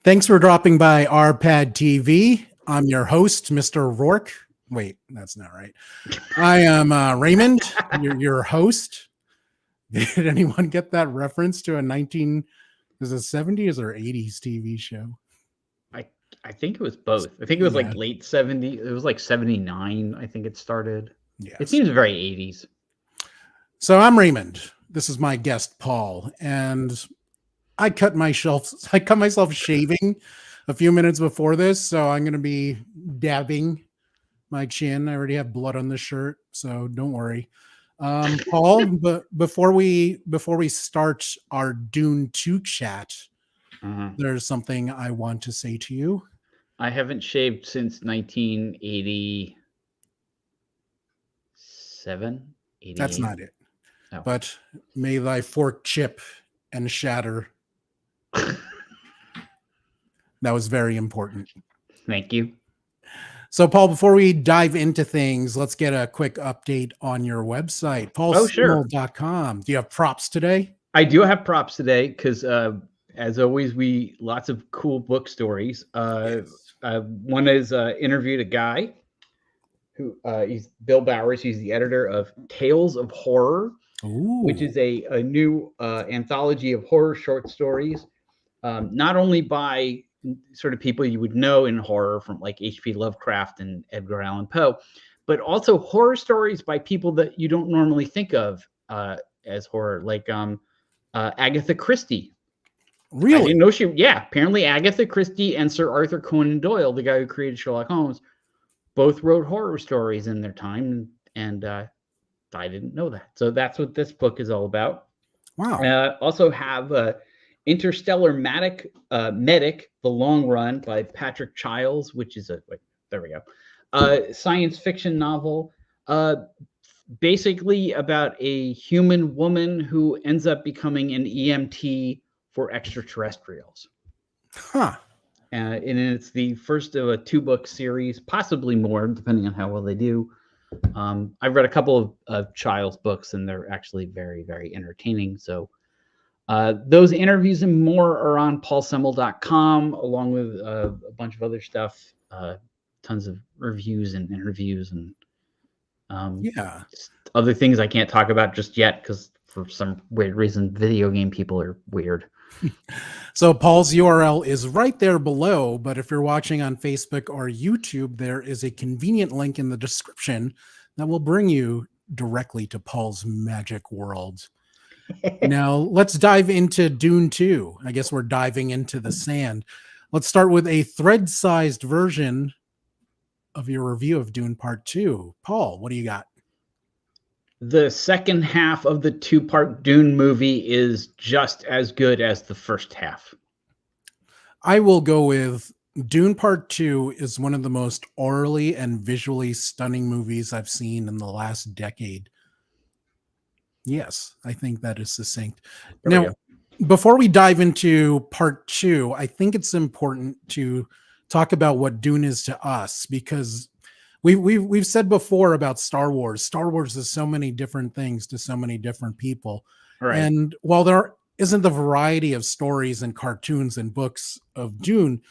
Thanks for dropping by RPadTV. I'm your host, Mr. Rourke. Wait, that's not right. I am Raymond, your host. Did anyone get that reference to a 70s or 80s TV show? I think it was both. I think it was like late 70s. It was like 79, I think it started. Yes. It seems very 80s. So I'm Raymond. This is my guest, Paul. And I cut myself shaving a few minutes before this, so I'm going to be dabbing my chin. I already have blood on the shirt, so don't worry. Paul, but before we start our Dune 2 chat, there's something I want to say to you. I haven't shaved since 1987. That's not it. No. But may thy fork chip and shatter. That was very important. Thank you. So, Paul, before we dive into things, let's get a quick update on your website, paulsemel.com. Do you have props today? I do have props today because, as always, lots of cool book stories. Yes. One is interviewed a guy who he's Bill Bowers. He's the editor of Tales of Horror, which is a new anthology of horror short stories. Not only by sort of people you would know in horror from like H.P. Lovecraft and Edgar Allan Poe, but also horror stories by people that you don't normally think of as horror, like Agatha Christie. Really? I didn't know apparently Agatha Christie and Sir Arthur Conan Doyle, the guy who created Sherlock Holmes, both wrote horror stories in their time, and I didn't know that. So that's what this book is all about. Wow. Also have Interstellar Medic, The Long Run by Patrick Childs, which is there we go. Science fiction novel, basically about a human woman who ends up becoming an EMT for extraterrestrials. Huh. And it's the first of a 2-book series, possibly more, depending on how well they do. I've read a couple of Childs books, and they're actually very, very entertaining. So those interviews and more are on paulsemel.com, along with a bunch of other stuff, tons of reviews and interviews and other things I can't talk about just yet because for some weird reason, video game people are weird. So Paul's URL is right there below, but if you're watching on Facebook or YouTube, there is a convenient link in the description that will bring you directly to Paul's magic world. Now, let's dive into Dune 2. I guess we're diving into the sand. Let's start with a thread-sized version of your review of Dune Part 2. Paul, what do you got? The second half of the 2-part Dune movie is just as good as the first half. I will go with Dune Part 2 is one of the most orally and visually stunning movies I've seen in the last decade. Yes, I think that is succinct. Now, before we dive into Part 2, I think it's important to talk about what Dune is to us, because we've said before about Star Wars. Star Wars is so many different things to so many different people. Right. And while there isn't the variety of stories and cartoons and books of Dune,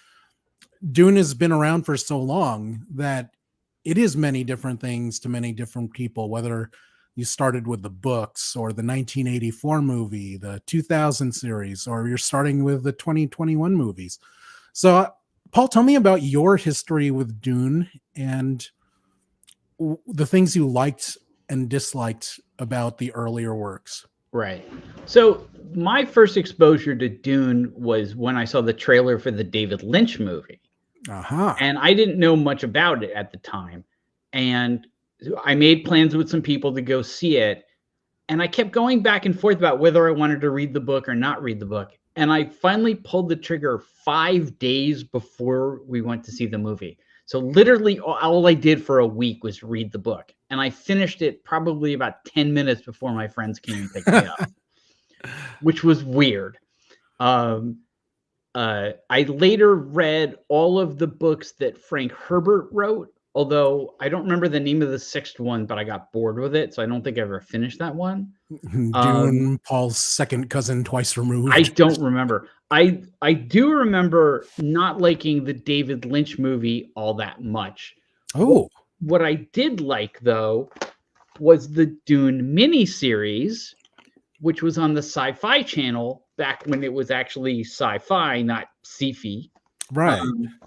Dune has been around for so long that it is many different things to many different people, whether you started with the books or the 1984 movie, the 2000 series, or you're starting with the 2021 movies. So, Paul, tell me about your history with Dune and the things you liked and disliked about the earlier works. Right. So my first exposure to Dune was when I saw the trailer for the David Lynch movie. And I didn't know much about it at the time. And I made plans with some people to go see it. And I kept going back and forth about whether I wanted to read the book or not read the book. And I finally pulled the trigger 5 days before we went to see the movie. So literally all I did for a week was read the book. And I finished it probably about 10 minutes before my friends came and picked me up, which was weird. I later read all of the books that Frank Herbert wrote, although I don't remember the name of the sixth one, but I got bored with it, so I don't think I ever finished that one. Dune, Paul's second cousin twice removed. I don't remember. I do remember not liking the David Lynch movie all that much. Oh. What I did like, though, was the Dune miniseries, which was on the Sci-Fi Channel back when it was actually sci-fi, not sci-fi. Right.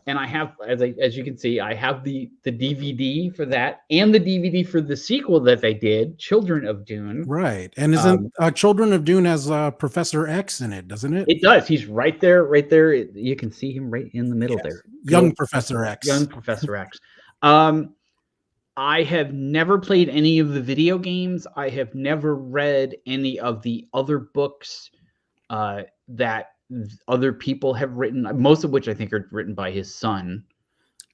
And I have, as you can see, I have the DVD for that and the DVD for the sequel that they did, Children of Dune. Right. And isn't Children of Dune has Professor X in it, doesn't it? It does. He's right there, right there. You can see him right in the middle there. Young Professor X. Young Professor X. I have never played any of the video games. I have never read any of the other books that other people have written, most of which I think are written by his son.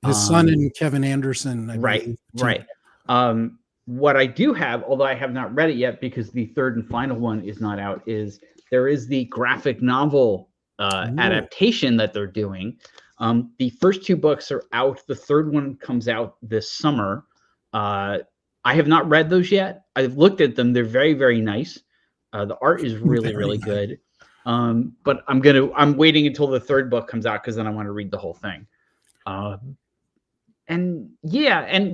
His son and Kevin Anderson. Right. What I do have, although I have not read it yet because the third and final one is not out, is there is the graphic novel adaptation that they're doing. The first two books are out. The third one comes out this summer. I have not read those yet. I've looked at them. They're very, very nice. The art is really, really good. But I'm waiting until the third book comes out because then I want to read the whole thing. And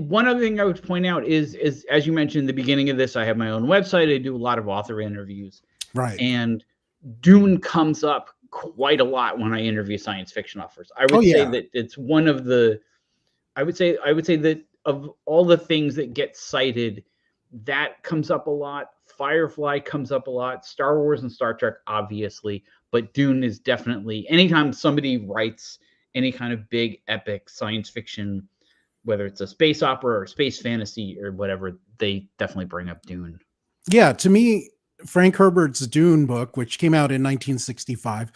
one other thing I would point out is as you mentioned in the beginning of this, I have my own website. I do a lot of author interviews. Right. And Dune comes up quite a lot when I interview science fiction authors. I would say that it's one of the, I would say that of all the things that get cited, that comes up a lot. Firefly comes up a lot. Star Wars and Star Trek, obviously, but Dune is definitely, anytime somebody writes any kind of big epic science fiction, whether it's a space opera or space fantasy or whatever, they definitely bring up Dune. Yeah, to me, Frank Herbert's Dune book, which came out in 1965,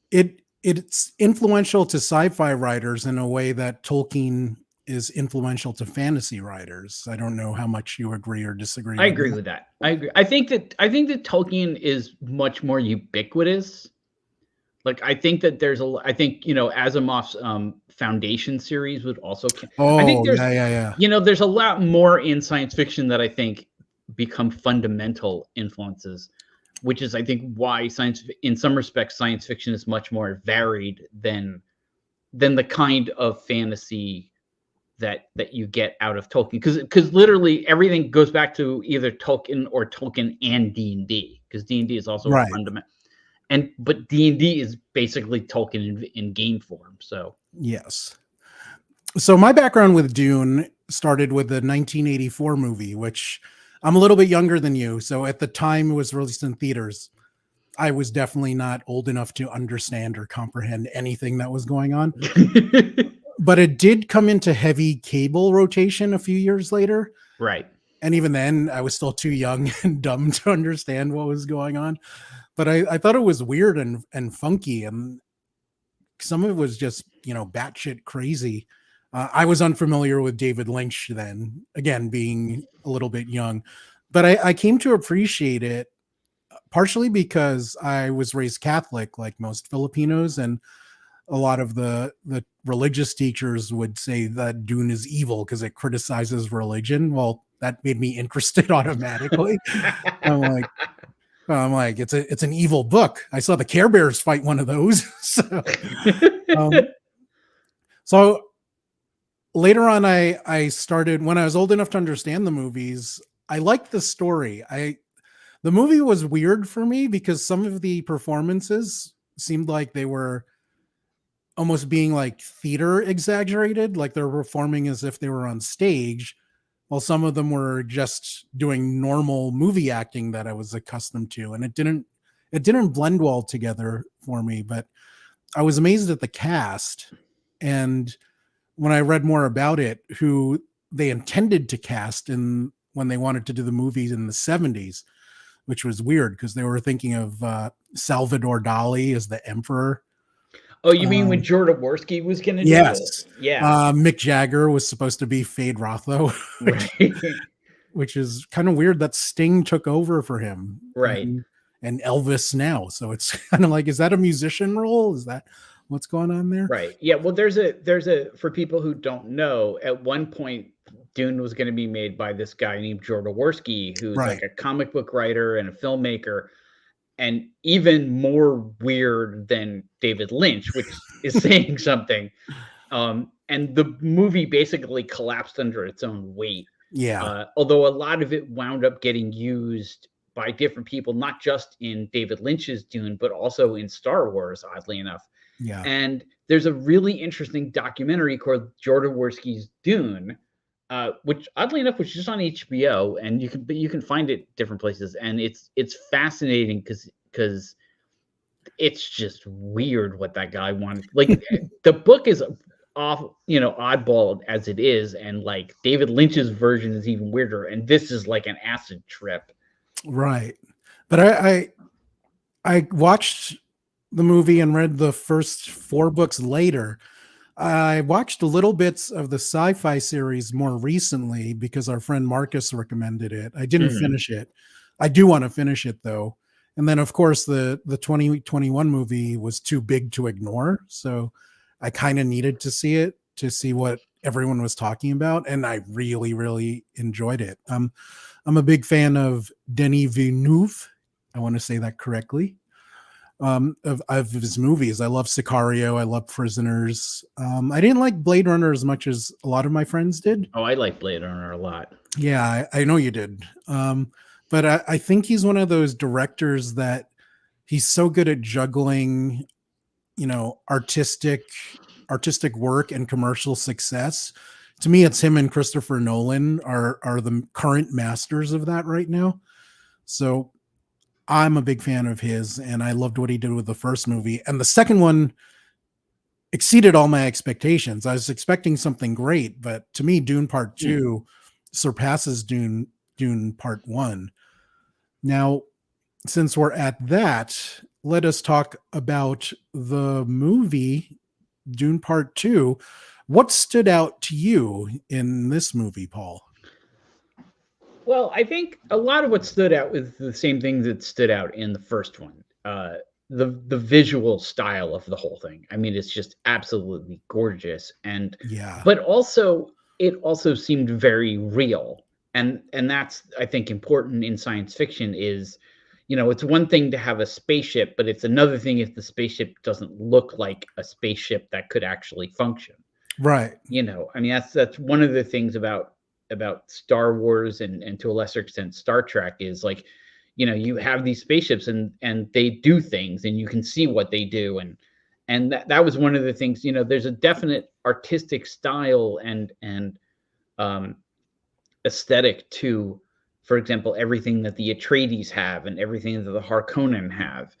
it's influential to sci-fi writers in a way that Tolkien is influential to fantasy writers. I don't know how much you agree or disagree. I agree with that. I agree. I think that Tolkien is much more ubiquitous. Like, I think that I think, Asimov's Foundation series would also. I think there's, there's a lot more in science fiction that I think become fundamental influences, which is, I think, why in some respects, science fiction is much more varied than the kind of fantasy that you get out of Tolkien, because literally everything goes back to either Tolkien or Tolkien and D&D, because D&D is also fundamental, but D&D is basically Tolkien in game form. So yes. So my background with Dune started with the 1984 movie, which I'm a little bit younger than you. So at the time it was released in theaters, I was definitely not old enough to understand or comprehend anything that was going on. But it did come into heavy cable rotation a few years later. Right. And even then, I was still too young and dumb to understand what was going on. But I thought it was weird and funky. And some of it was just, batshit crazy. I was unfamiliar with David Lynch then, again, being a little bit young. But I came to appreciate it partially because I was raised Catholic, like most Filipinos, and a lot of the religious teachers would say that Dune is evil because it criticizes religion. Well, that made me interested automatically. I'm like, it's an evil book. I saw the Care Bears fight one of those. So later on, I started, when I was old enough to understand the movies, I liked the story. The movie was weird for me because some of the performances seemed like they were almost being like theater exaggerated, like they're performing as if they were on stage, while some of them were just doing normal movie acting that I was accustomed to. And it didn't blend well together for me, but I was amazed at the cast. And when I read more about it, who they intended to cast when they wanted to do the movies in the 70s, which was weird because they were thinking of Salvador Dali as the emperor. Oh, you mean when Jodorowsky was going to do it? Yeah. Mick Jagger was supposed to be Fade Rotho, which is kind of weird that Sting took over for him. Right. And Elvis now. So it's kind of like, is that a musician role? Is that what's going on there. Right. Yeah. Well, there's a for people who don't know, at one point Dune was going to be made by this guy named Jodorowsky, who's like a comic book writer and a filmmaker, and even more weird than David Lynch, which is saying something. And the movie basically collapsed under its own weight. Yeah. Although a lot of it wound up getting used by different people, not just in David Lynch's Dune, but also in Star Wars, oddly enough. Yeah. And there's a really interesting documentary called Jodorowsky's Dune, which oddly enough was just on HBO, and you can find it different places, and it's fascinating because it's just weird what that guy wanted. Like the book is off, oddball as it is, and like David Lynch's version is even weirder, and this is like an acid trip. Right. But I watched the movie and read the first 4 books later. I watched little bits of the sci-fi series more recently because our friend Marcus recommended it. I didn't finish it. I do want to finish it though. And then of course the 2021 movie was too big to ignore. So I kind of needed to see it to see what everyone was talking about. And I really, really enjoyed it. I'm a big fan of Denis Villeneuve. I want to say that correctly. Of his movies. I love Sicario. I love Prisoners. I didn't like Blade Runner as much as a lot of my friends did. Oh, I like Blade Runner a lot. Yeah, I know you did. But I think he's one of those directors that he's so good at juggling, artistic work and commercial success. To me, it's him and Christopher Nolan are the current masters of that right now. So I'm a big fan of his, and I loved what he did with the first movie. And the second one exceeded all my expectations. I was expecting something great, but to me, Dune Part 2 surpasses Dune Part 1. Now, since we're at that, let us talk about the movie Dune Part 2. What stood out to you in this movie, Paul? Well, I think a lot of what stood out was the same things that stood out in the first one. The visual style of the whole thing. I mean, it's just absolutely gorgeous, but also it also seemed very real, and that's, I think, important in science fiction. Is, it's one thing to have a spaceship, but it's another thing if the spaceship doesn't look like a spaceship that could actually function. Right. I mean, that's one of the things about Star Wars and to a lesser extent Star Trek is like, you have these spaceships and they do things and you can see what they do, and that was one of the things. There's a definite artistic style and aesthetic to, for example, everything that the Atreides have and everything that the Harkonnen have.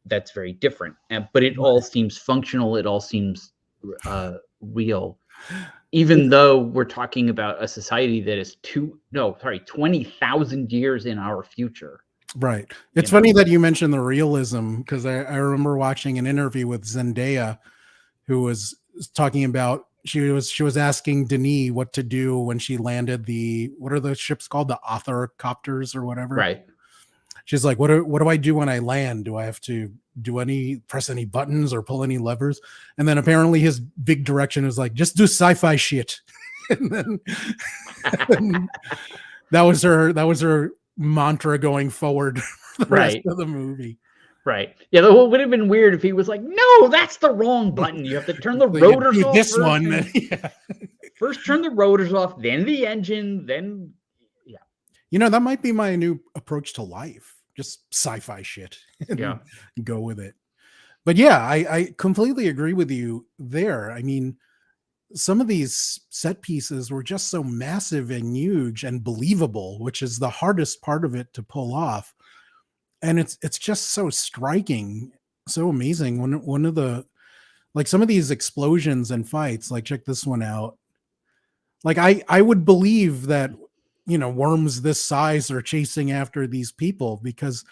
That's very different, but it all seems functional. It all seems real. Even though we're talking about a society that is 20,000 years in our future. Right. It's funny that you mentioned the realism, because I remember watching an interview with Zendaya, who was talking about, she was asking Denis what to do when she landed what are the ships called? The Author copters or whatever. Right. She's like, what do I do when I land? Do I have to press any buttons or pull any levers? And then apparently his big direction is like, just do sci-fi shit. And then that was her mantra going forward for the rest of the movie. Right. Yeah, it would have been weird if he was like, no, that's the wrong button. You have to turn the rotors off. This one. First turn the rotors off, then the engine, then that might be my new approach to life. Just sci-fi shit. Go with it. But yeah, I completely agree with you there. I mean, some of these set pieces were just so massive and huge and believable, which is the hardest part of it to pull off. And it's just so striking, so amazing. One of the, like, some of these explosions and fights, like, check this one out. Like, I would believe that, worms this size are chasing after these people, because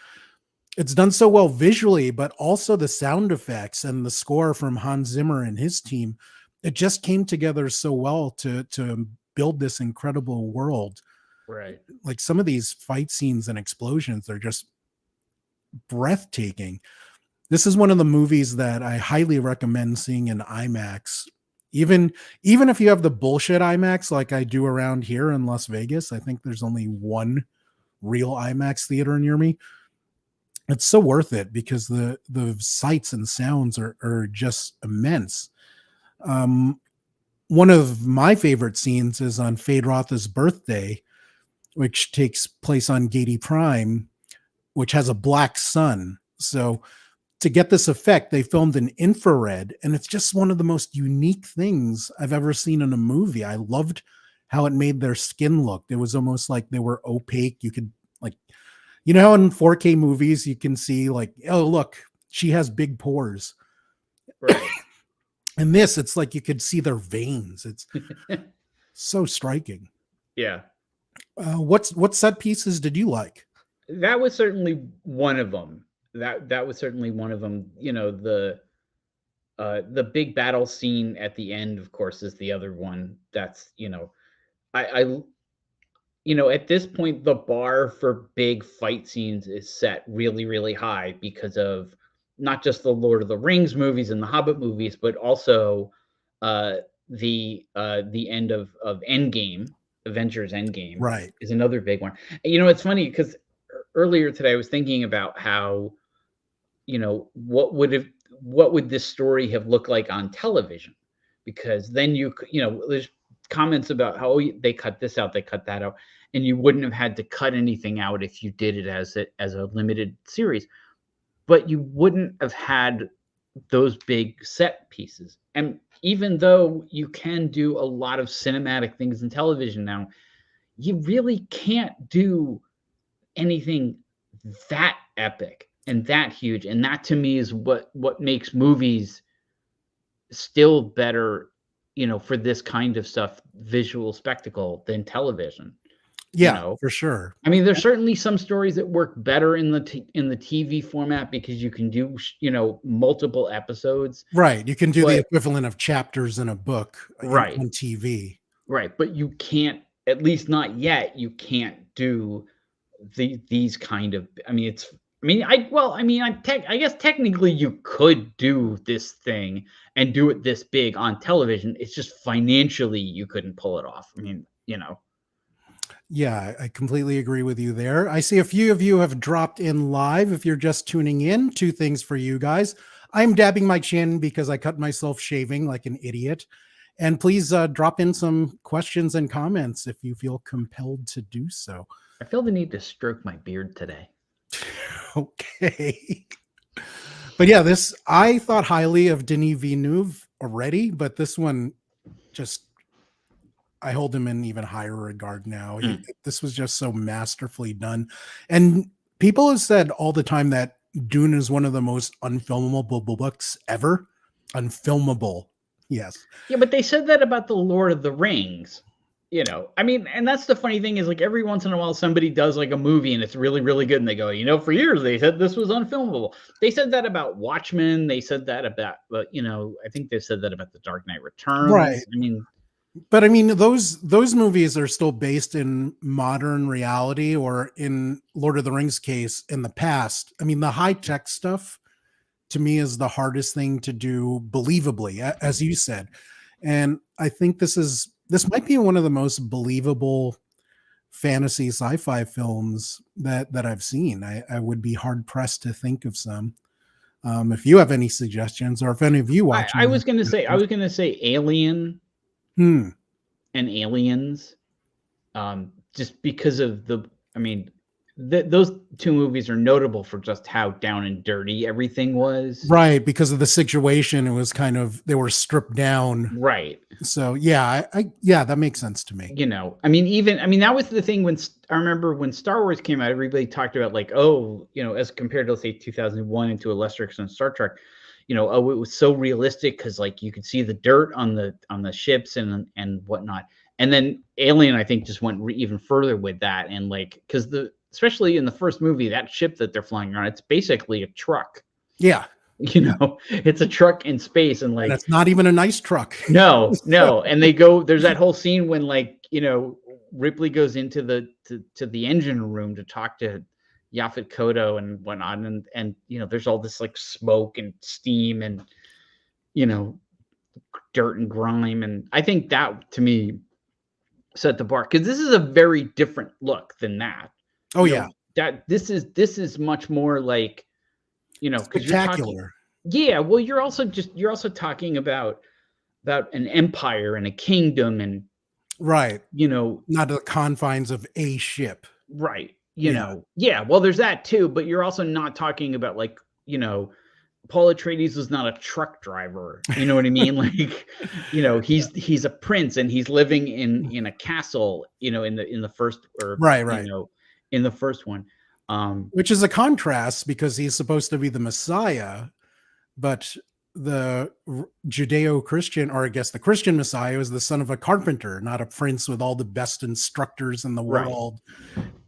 it's done so well visually, but also the sound effects and the score from Hans Zimmer and his team. It just came together so well to build this incredible world. Right. Like, some of these fight scenes and explosions are just breathtaking. This is one of the movies that I highly recommend seeing in IMAX. Even if you have the bullshit IMAX like I do around here in Las Vegas, I think there's only one real IMAX theater near me. It's so worth it because the sights and sounds are just immense. One of my favorite scenes is on Feyd-Rautha's birthday, which takes place on Gedi Prime, which has a black sun. So to get this effect, they filmed in infrared, and it's just one of the most unique things I've ever seen in a movie. I loved how it made their skin look. It was almost like they were opaque. You could, like, you know how in 4K movies you can see like, oh, look, she has big pores. Right. And this, it's like you could see their veins. It's so striking. Yeah. What set pieces did you like? That was certainly one of them. That was certainly one of them. You know, the big battle scene at the end, of course, is the other one. That's, you know, I you know, at this point, the bar for big fight scenes is set really, really high because of not just the Lord of the Rings movies and the Hobbit movies, but also the end of Endgame, Avengers Endgame, right, is another big one. You know, it's funny because earlier today I was thinking about how, you know, what would this story have looked like on television? Because then you know, there's comments about how they cut this out, they cut that out, and you wouldn't have had to cut anything out if you did it as a limited series. But you wouldn't have had those big set pieces. And even though you can do a lot of cinematic things in television now, you really can't do anything that epic and that huge. And that to me is what makes movies still better, you know, for this kind of stuff, visual spectacle, than television. Yeah, you know? for sure. I mean, there's certainly some stories that work better in the TV format because you can do, you know, multiple episodes. Right. You can do the equivalent of chapters in a book right. on TV. Right. But you can't, at least not yet, you can't do these kind of, I mean, it's, I mean, I guess technically you could do this thing and do it this big on television. It's just financially you couldn't pull it off. I mean, you know. Yeah, I completely agree with you there. I see a few of you have dropped in live. If you're just tuning in, two things for you guys. I'm dabbing my chin because I cut myself shaving like an idiot. And please drop in some questions and comments if you feel compelled to do so. I feel the need to stroke my beard today. Okay. But yeah, I thought highly of Denis Villeneuve already, but this one just, I hold him in even higher regard now. This was just so masterfully done. And people have said all the time that Dune is one of the most unfilmable books ever. Unfilmable. Yes. Yeah, but they said that about the Lord of the Rings. You know, I mean, and that's the funny thing is, like, every once in a while somebody does like a movie and it's really, really good. And they go, you know, for years they said this was unfilmable. They said that about Watchmen. They said that about, you know, I think they said that about The Dark Knight Returns. Right. I mean, but I mean, those movies are still based in modern reality, or in Lord of the Rings case, in the past. I mean, the high tech stuff to me is the hardest thing to do believably, as you said. And I think this might be one of the most believable fantasy sci-fi films that I've seen. I would be hard pressed to think of some. If you have any suggestions, or if any of you watch, I was going to say Alien. And Aliens, just because of those two movies are notable for just how down and dirty everything was. Right, because of the situation, it was kind of, they were stripped down. Right. So yeah, yeah, that makes sense to me. You know, I mean, that was the thing when I remember when Star Wars came out, everybody talked about like, oh, you know, as compared to, let's say, 2001 and to a lesser extent Star Trek. You know, oh, it was so realistic because like you could see the dirt on the ships and whatnot. And then Alien, I think, just went even further with that. And like, because especially in the first movie, that ship that they're flying around, it's basically a truck. Yeah. You know, it's a truck in space, and like, and it's not even a nice truck. No. And there's that whole scene when, like, you know, Ripley goes into the engine room to talk to Yaphet Kotto and whatnot, and there's all this like smoke and steam and dirt and grime, and I think that to me set the bar, because this is a very different look than that. Oh yeah, that this is much more like because you're talking. Yeah, well, you're also talking about an empire and a kingdom and right. Not the confines of a ship. Right. Yeah. Well, there's that too, but you're also not talking about like, Paul Atreides was not a truck driver. You know what I mean? Like, he's a prince and he's living in a castle, in the first, or right. In the first one. Which is a contrast, because he's supposed to be the Messiah, but the Judeo-Christian, or I guess the Christian Messiah, is the son of a carpenter, not a prince with all the best instructors in the world,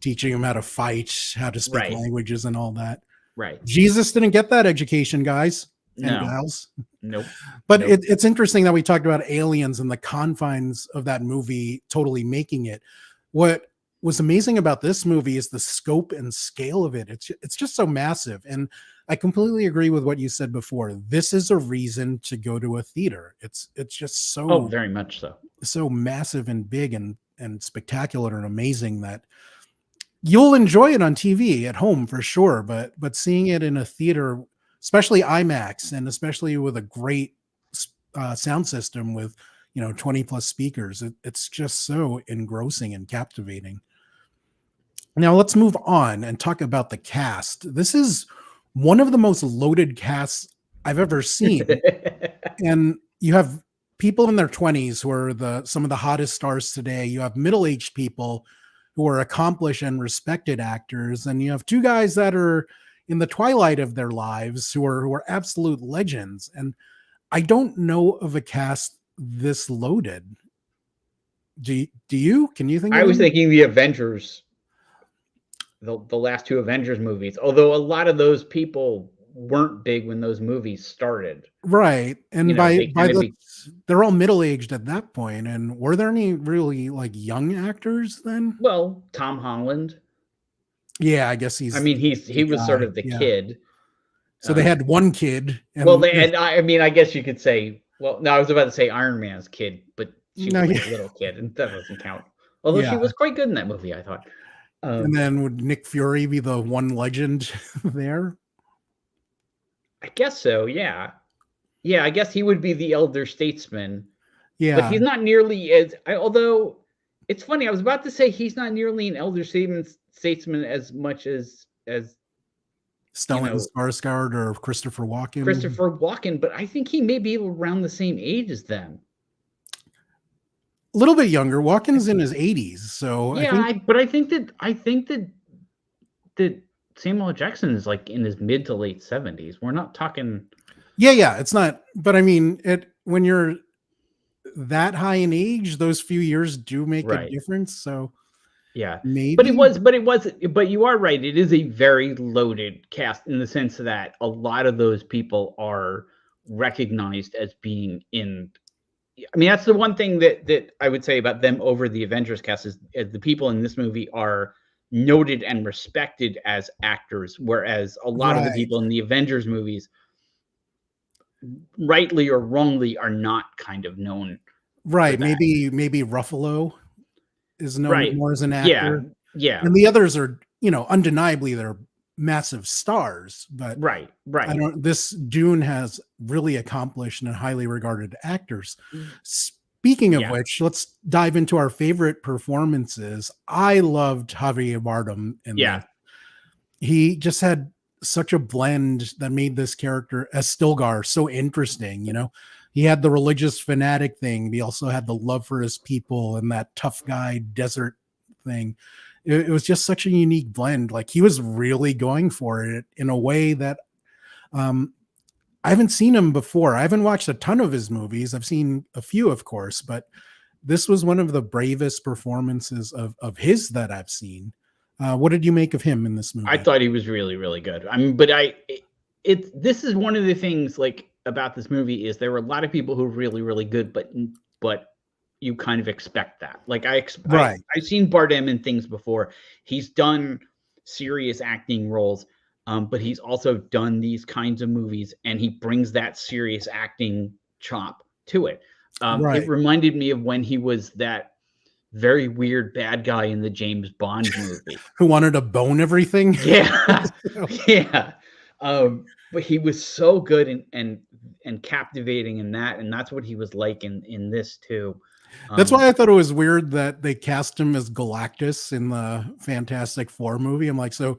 teaching him how to fight, how to speak languages and all that. Right. Jesus didn't get that education, guys and gals. Nope. But it's interesting that we talked about aliens and the confines of that movie totally making it. What was amazing about this movie is the scope and scale of it. It's just so massive. And I completely agree with what you said before. This is a reason to go to a theater. It's just so very much so massive and big and spectacular and amazing that you'll enjoy it on TV at home for sure. But seeing it in a theater, especially IMAX, and especially with a great sound system with 20 plus speakers, it's just so engrossing and captivating. Now let's move on and talk about the cast. This is one of the most loaded casts I've ever seen. And you have people in their 20s who are some of the hottest stars today. You have middle-aged people who are accomplished and respected actors. And you have two guys that are in the twilight of their lives who are absolute legends. And I don't know of a cast this loaded. Do you? Can you think? I was thinking the Avengers. The last two Avengers movies, although a lot of those people weren't big when those movies started. Right. And they're all middle-aged at that point. And were there any really like young actors then? Well, Tom Holland. Yeah, I guess he was sort of the kid. So they had one kid. I guess you could say, well, no, I was about to say Iron Man's kid, but she was a little kid, and that doesn't count. Although she was quite good in that movie, I thought. And then would Nick Fury be the one legend there? I guess so, yeah. Yeah, I guess he would be the elder statesman. Yeah. But he's not nearly as... although, it's funny, I was about to say he's not nearly an elder statesman as much as Stellan Skarsgård or Christopher Walken. But I think he may be around the same age as them. A little bit younger. Walken's in his 80s, so yeah. I think that Samuel L. Jackson is like in his mid to late 70s. We're not talking. Yeah. It's not. But I mean, when you're that high in age, those few years do make a difference. So yeah, maybe. But you are right. It is a very loaded cast in the sense that a lot of those people are recognized as being in. I mean, that's the one thing that I would say about them over the Avengers cast is the people in this movie are noted and respected as actors, whereas a lot of the people in the Avengers movies, rightly or wrongly, are not kind of known. Right. Maybe Ruffalo is known more as an actor. Yeah. And the others are, undeniably they're massive stars, but this Dune has really accomplished and highly regarded actors. Speaking of which, let's dive into our favorite performances. I loved Javier Bardem in this. He just had such a blend that made this character as Stilgar so interesting. He had the religious fanatic thing, but he also had the love for his people and that tough guy desert thing. It was just such a unique blend. Like, he was really going for it in a way that I haven't seen him before. I haven't watched a ton of his movies. I've seen a few, of course, but this was one of the bravest performances of his that I've seen. What did you make of him in this movie? I thought he was really, really good. I mean, but this is one of the things like about this movie is there were a lot of people who were really, really good, but you kind of expect that. Like I've seen Bardem in things before. He's done serious acting roles. But he's also done these kinds of movies, and he brings that serious acting chop to it. It reminded me of when he was that very weird bad guy in the James Bond movie. Who wanted to bone everything? Yeah. Yeah. But he was so good and captivating in that, and that's what he was like in this too. That's why I thought it was weird that they cast him as Galactus in the Fantastic Four movie. I'm like, so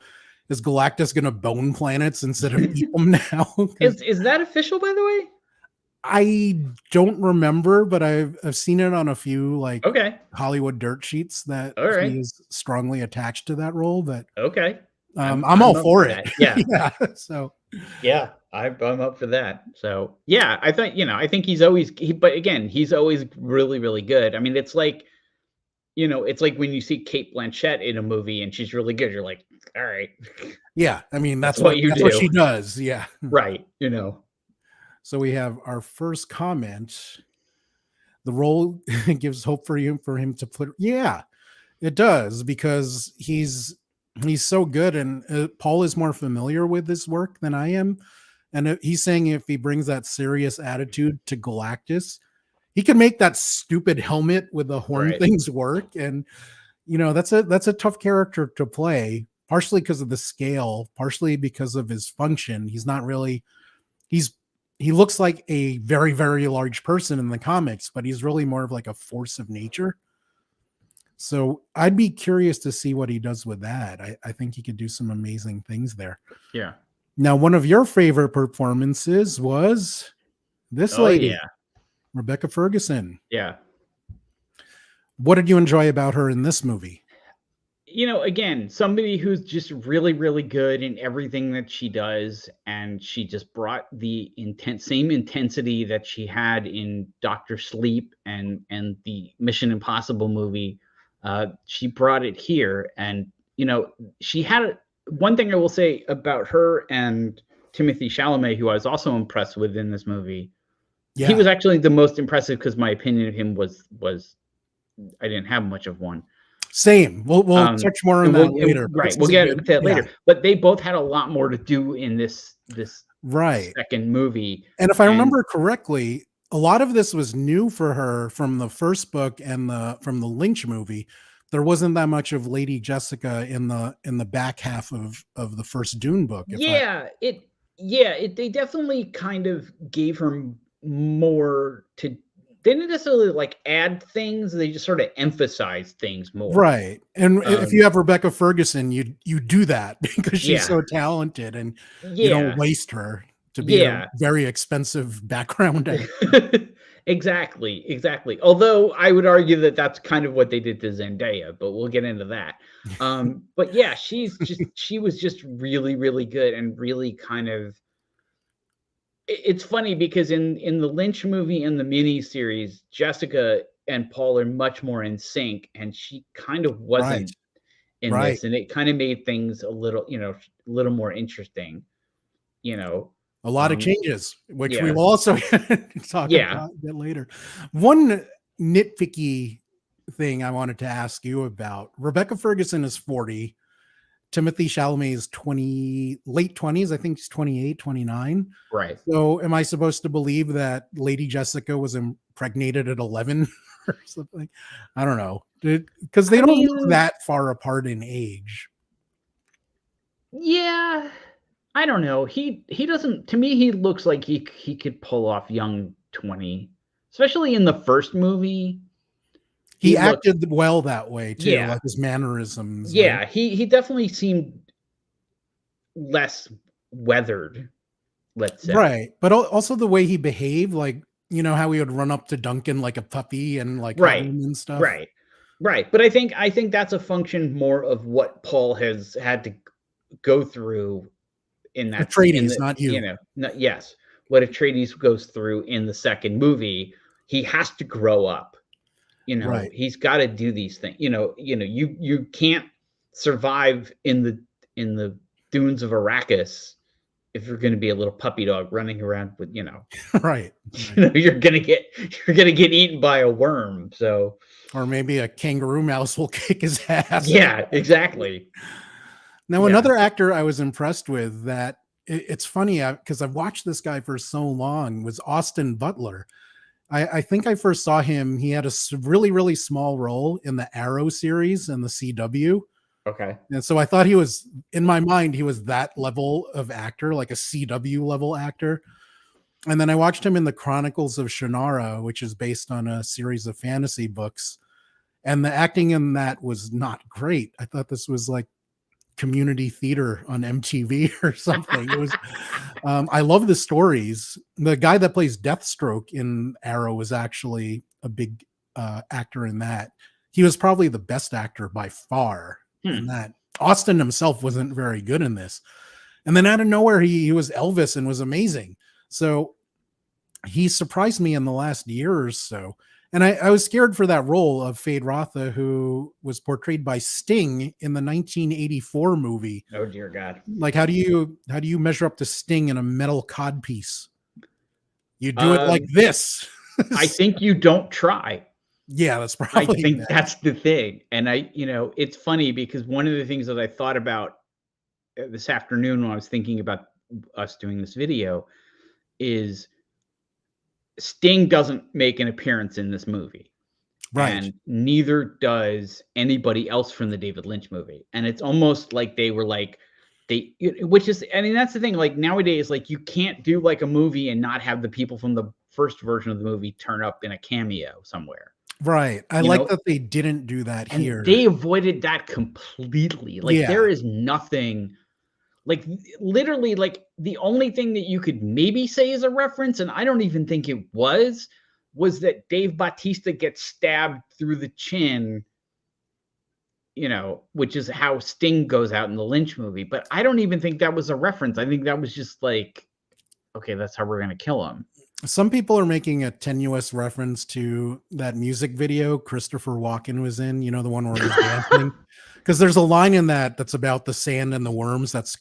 is Galactus going to bone planets instead of eat them now? Is that official, by the way? I don't remember, but I've seen it on a few like Hollywood dirt sheets that he is strongly attached to that role. But I'm all for it. Yeah. Yeah. So yeah, I'm up for that. So yeah, I think he's always but again, he's always really, really good. I mean, it's like, it's like when you see Cate Blanchett in a movie and she's really good, you're like, all right. Yeah. I mean, that's what she does. Yeah. Right. So we have our first comment. The role gives hope for him to put. Yeah, it does, because he's so good, and Paul is more familiar with this work than I am. And he's saying if he brings that serious attitude to Galactus, he can make that stupid helmet with the horn things work. And that's a tough character to play, partially because of the scale, partially because of his function. He's not really. He looks like a very, very large person in the comics, but he's really more of like a force of nature. So I'd be curious to see what he does with that. I think he could do some amazing things there. Yeah. Now, one of your favorite performances was this lady, Rebecca Ferguson. Yeah. What did you enjoy about her in this movie? Again, somebody who's just really, really good in everything that she does. And she just brought the same intensity that she had in Dr. Sleep and the Mission Impossible movie. She brought it here. And, she had one thing I will say about her and Timothée Chalamet, who I was also impressed with in this movie. Yeah. He was actually the most impressive because my opinion of him was I didn't have much of one. Same. We'll touch more on that later. Right. We'll get into that later. But they both had a lot more to do in this second movie. And if I remember correctly, a lot of this was new for her from the first book and from the Lynch movie. There wasn't that much of Lady Jessica in the back half of the first Dune book. They definitely kind of gave her more to. They didn't necessarily like add things; they just sort of emphasized things more. Right, and if you have Rebecca Ferguson, you do that because she's so talented, and you don't waste her to be a very expensive background. Exactly. Although I would argue that that's kind of what they did to Zendaya, but we'll get into that. But yeah, she was just really, really good and really kind of. It's funny because in the Lynch movie and the miniseries, Jessica and Paul are much more in sync, and she kind of wasn't in this, and it kind of made things a little more interesting. A lot of changes, which we will also talk about a bit later. One nitpicky thing I wanted to ask you about: Rebecca Ferguson is 40. Timothée Chalamet is late 20s. I think he's 28, 29. Right. So am I supposed to believe that Lady Jessica was impregnated at 11 or something? I don't know. Because they don't look that far apart in age. Yeah. I don't know. He doesn't, to me, he looks like he could pull off young 20, especially in the first movie. He acted well that way too, like his mannerisms. Yeah, right? He definitely seemed less weathered, let's say. Right, but also the way he behaved, like how he would run up to Duncan like a puppy and like and stuff. Right. But I think that's a function more of what Paul has had to go through in that. Atreides, not you. Yes, what Atreides goes through in the second movie, he has to grow up. He's got to do these things. You can't survive in the dunes of Arrakis if you're going to be a little puppy dog running around with, right. You're gonna get eaten by a worm. So, or maybe a kangaroo mouse will kick his ass. Yeah, exactly. Now, another actor I was impressed with that it's funny because I've watched this guy for so long was Austin Butler. I think I first saw him. He had a really, really small role in the Arrow series in the CW. Okay. And so I thought he was, in my mind, he was that level of actor, like a CW level actor. And then I watched him in the Chronicles of Shannara, which is based on a series of fantasy books. And the acting in that was not great. I thought this was like community theater on MTV or something. It was, I love the stories. The guy that plays Deathstroke in Arrow was actually a big actor in that. He was probably the best actor by far in that. Austin himself wasn't very good in this. And then out of nowhere, he was Elvis and was amazing. So he surprised me in the last year or so. And I was scared for that role of Fade Rotha, who was portrayed by Sting in the 1984 movie. Oh dear God! Like, how do you measure up to Sting in a metal codpiece? You do it like this. I think you don't try. Yeah, that's probably. I think that's the thing. And it's funny because one of the things that I thought about this afternoon when I was thinking about us doing this video is Sting doesn't make an appearance in this movie. Right. And neither does anybody else from the David Lynch movie. And it's almost like they were like, which is, I mean, that's the thing. Like nowadays, like you can't do like a movie and not have the people from the first version of the movie turn up in a cameo somewhere. Right. I like that they didn't do that and here. They avoided that completely. Like there is nothing. Like literally, like the only thing that you could maybe say is a reference, and I don't even think it was that Dave Bautista gets stabbed through the chin, which is how Sting goes out in the Lynch movie. But I don't even think that was a reference. I think that was just like, okay, that's how we're going to kill him. Some people are making a tenuous reference to that music video Christopher Walken was in, the one where he's dancing. Because there's a line in that's about the sand and the worms. That's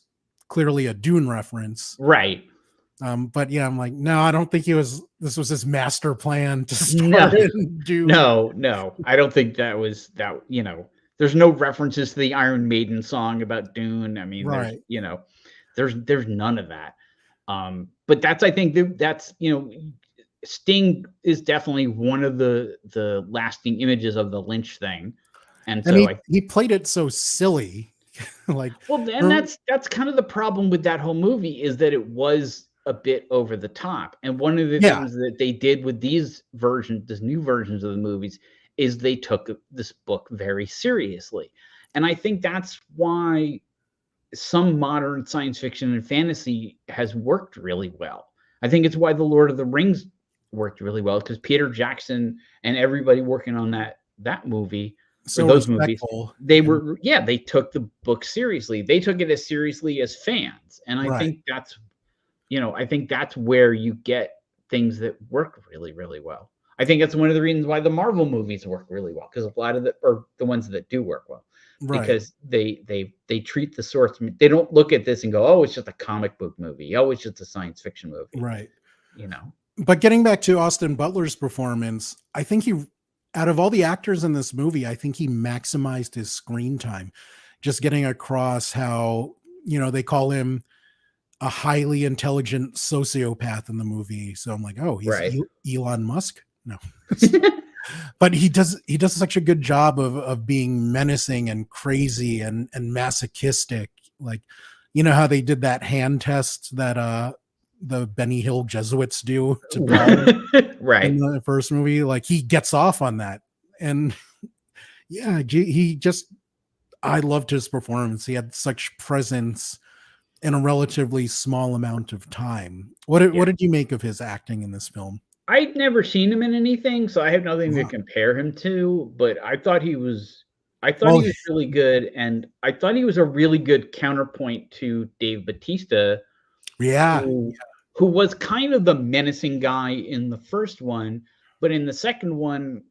clearly a Dune reference. Right. But yeah, I'm like, no, I don't think this was his master plan to start Dune. No. I don't think that was that, there's no references to the Iron Maiden song about Dune. I mean, right. There's none of that. But I think that's, Sting is definitely one of the lasting images of the Lynch thing. And so he played it so silly. Like, well, and that's kind of the problem with that whole movie is that it was a bit over the top. And one of the things that they did with these new versions of the movies is they took this book very seriously. And I think that's why some modern science fiction and fantasy has worked really well. I think it's why The Lord of the Rings worked really well, because Peter Jackson and everybody working on that movie, so those movies, they took the book seriously. They took it as seriously as fans. And I think that's, I think that's where you get things that work really, really well. I think that's one of the reasons why the Marvel movies work really well, because a lot of the ones that do work well, because they treat the source. They don't look at this and go, oh, it's just a comic book movie. Oh, it's just a science fiction movie. Right. But getting back to Austin Butler's performance, I think out of all the actors in this movie, I think he maximized his screen time, just getting across how, they call him a highly intelligent sociopath in the movie. So I'm like, oh, he's Elon Musk? No. But he does such a good job of being menacing and crazy and masochistic. Like, how they did that hand test that the Benny Hill Jesuits do to Paul in the first movie. Like, he gets off on that. And yeah, I loved his performance. He had such presence in a relatively small amount of time. What did you make of his acting in this film? I'd never seen him in anything, so I have nothing to compare him to, but I thought he was really good, and I thought he was a really good counterpoint to Dave Bautista, who was kind of the menacing guy in the first one, but in the second one,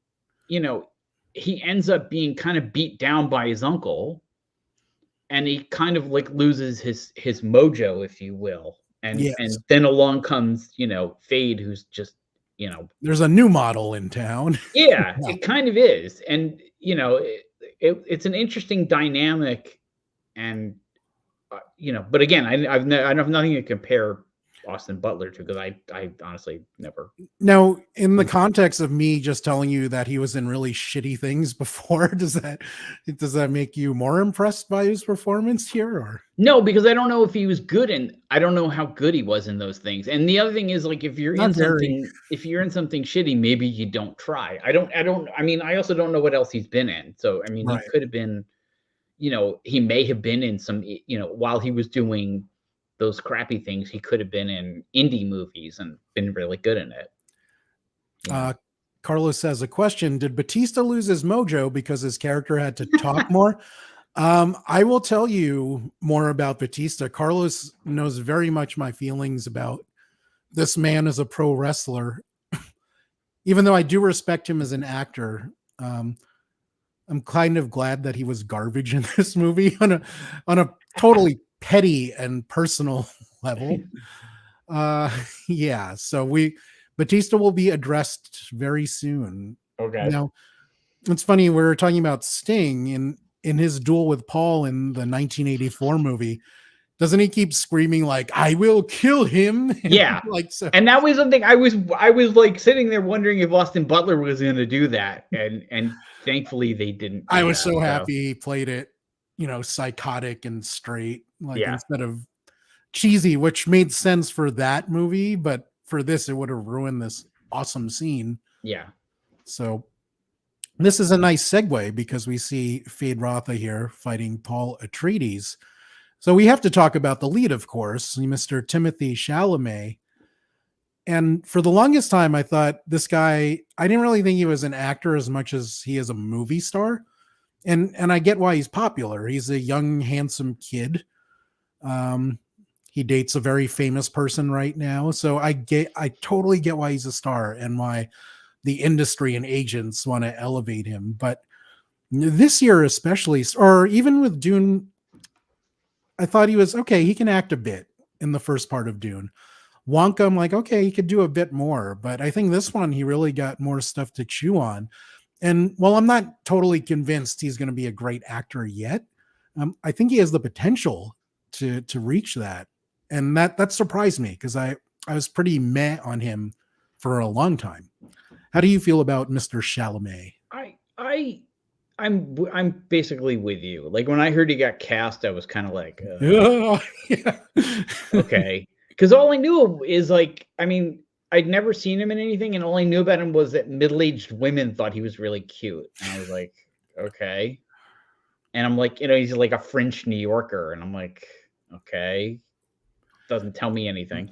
he ends up being kind of beat down by his uncle, and he kind of like loses his mojo, if you will. And then along comes, Fade, who's just, there's a new model in town. It kind of is. And, it's an interesting dynamic. And but again, I have nothing to compare Austin Butler to, because I honestly never. Now, in the context of me just telling you that he was in really shitty things before, does that make you more impressed by his performance here, or? No, because I don't know if he was good, and I don't know how good he was in those things. And the other thing is, like, if you're in something shitty, maybe you don't try. I mean, I also don't know what else he's been in. So, I mean, Right. he could have been, he may have been in some, while he was doing those crappy things, he could have been in indie movies and been really good in it. Carlos has a question. Did Batista lose his mojo because his character had to talk more? I will tell you more about Batista. Carlos knows very much my feelings about this man as a pro wrestler. Even though I do respect him as an actor, I'm kind of glad that he was garbage in this movie on a totally petty and personal level. Yeah, so Batista will be addressed very soon. Okay. Now, it's funny, we were talking about Sting in his duel with Paul in the 1984 movie. Doesn't he keep screaming like, "I will kill him"? Yeah. Like, so. And that was something I was like sitting there wondering if Austin Butler was going to do that. And thankfully they didn't. I was so happy he played it, psychotic and straight, like, instead of cheesy, which made sense for that movie, but for this, it would have ruined this awesome scene. Yeah. So this is a nice segue, because we see Fade Rotha here fighting Paul Atreides. So we have to talk about the lead, of course, Mr. Timothée Chalamet. And for the longest time, I thought this guy, I didn't really think he was an actor as much as he is a movie star. And I get why he's popular. He's a young, handsome kid. He dates a very famous person right now. So I totally get why he's a star and why the industry and agents want to elevate him. But this year especially, or even with Dune, I thought he was okay. He can act a bit in the first part of Dune. Wonka, I'm like, okay, he could do a bit more. But I think this one, he really got more stuff to chew on. And while I'm not totally convinced he's going to be a great actor yet, I think he has the potential to reach that. And that surprised me, because I was pretty meh on him for a long time. How do you feel about Mr. Chalamet? I'm basically with you. Like, when I heard he got cast, I was kind of like, okay. Because all I knew is, like, I mean, I'd never seen him in anything, and all I knew about him was that middle-aged women thought he was really cute. And I was like, okay. And I'm like, he's like a French New Yorker. And I'm like, okay. Doesn't tell me anything.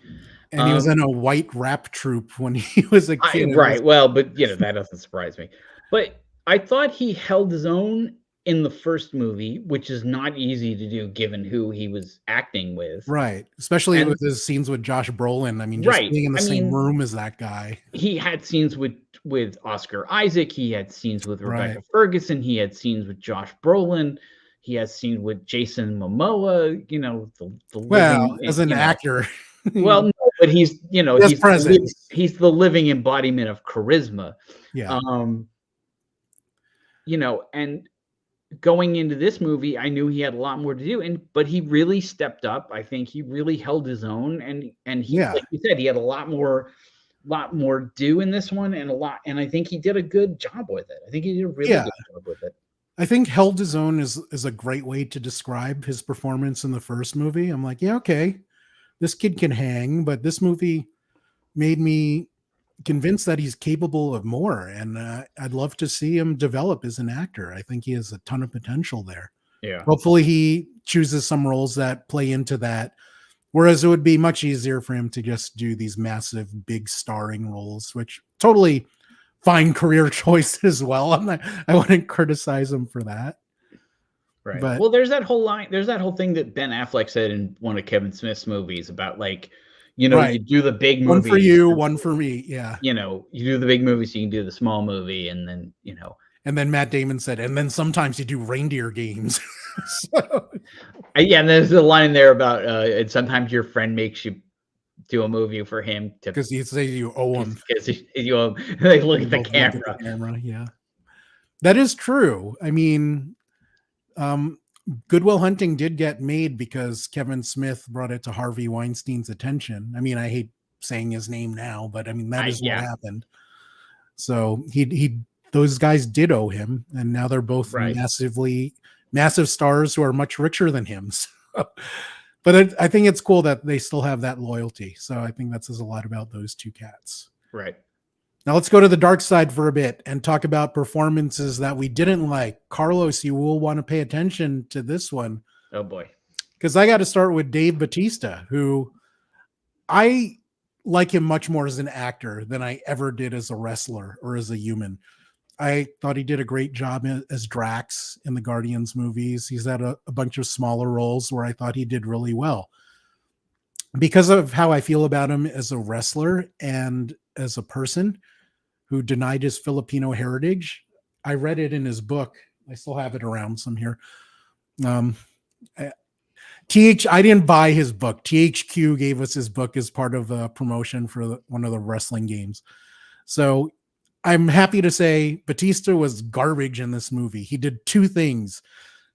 And he was in a white rap troupe when he was a kid. Right. Well, but that doesn't surprise me. But I thought he held his own in the first movie, which is not easy to do given who he was acting with. Right. Especially with his scenes with Josh Brolin. I mean, just being in the same room as that guy. He had scenes with Oscar Isaac. He had scenes with Rebecca Ferguson. He had scenes with Josh Brolin. He has scenes with Jason Momoa, as an actor. Well, no, but he's the living embodiment of charisma. Yeah. And going into this movie, I knew he had a lot more to do, but he really stepped up. I think he really held his own, and he, like you said, he had a lot more do in this one, and I think he did a good job with it. I think he did a really good job with it. I think held his own is a great way to describe his performance in the first movie. I'm like, yeah, okay, this kid can hang, but this movie made me convinced that he's capable of more, and I'd love to see him develop as an actor. I think he has a ton of potential there. Yeah. Hopefully he chooses some roles that play into that, whereas it would be much easier for him to just do these massive, big starring roles, which totally fine career choice as well. I wouldn't criticize him for that. Right. But, well, there's that whole thing that Ben Affleck said in one of Kevin Smith's movies about, like, you do the big movie. One for you, one for me. Yeah. You do the big movie so you can do the small movie, and then, And then Matt Damon said, and then sometimes you do reindeer games. And there's a line there about, and sometimes your friend makes you do a movie for him because he says you owe him. Because you owe him. They look at the camera. Yeah, that is true. I mean, Good Will Hunting did get made because Kevin Smith brought it to Harvey Weinstein's attention. I mean, I hate saying his name now, but I mean, that is what happened. So he those guys did owe him, and now they're both massive stars who are much richer than him. So, but I think it's cool that they still have that loyalty. So I think that says a lot about those two cats. Right. Now let's go to the dark side for a bit and talk about performances that we didn't like. Carlos, you will want to pay attention to this one. Oh boy. Because I got to start with Dave Bautista, who I like him much more as an actor than I ever did as a wrestler or as a human. I thought he did a great job as Drax in the Guardians movies. He's had a bunch of smaller roles where I thought he did really well. Because of how I feel about him as a wrestler and as a person who denied his Filipino heritage, I read it in his book. I still have it around some here. I didn't buy his book. THQ gave us his book as part of a promotion for one of the wrestling games. So I'm happy to say Batista was garbage in this movie. He did two things.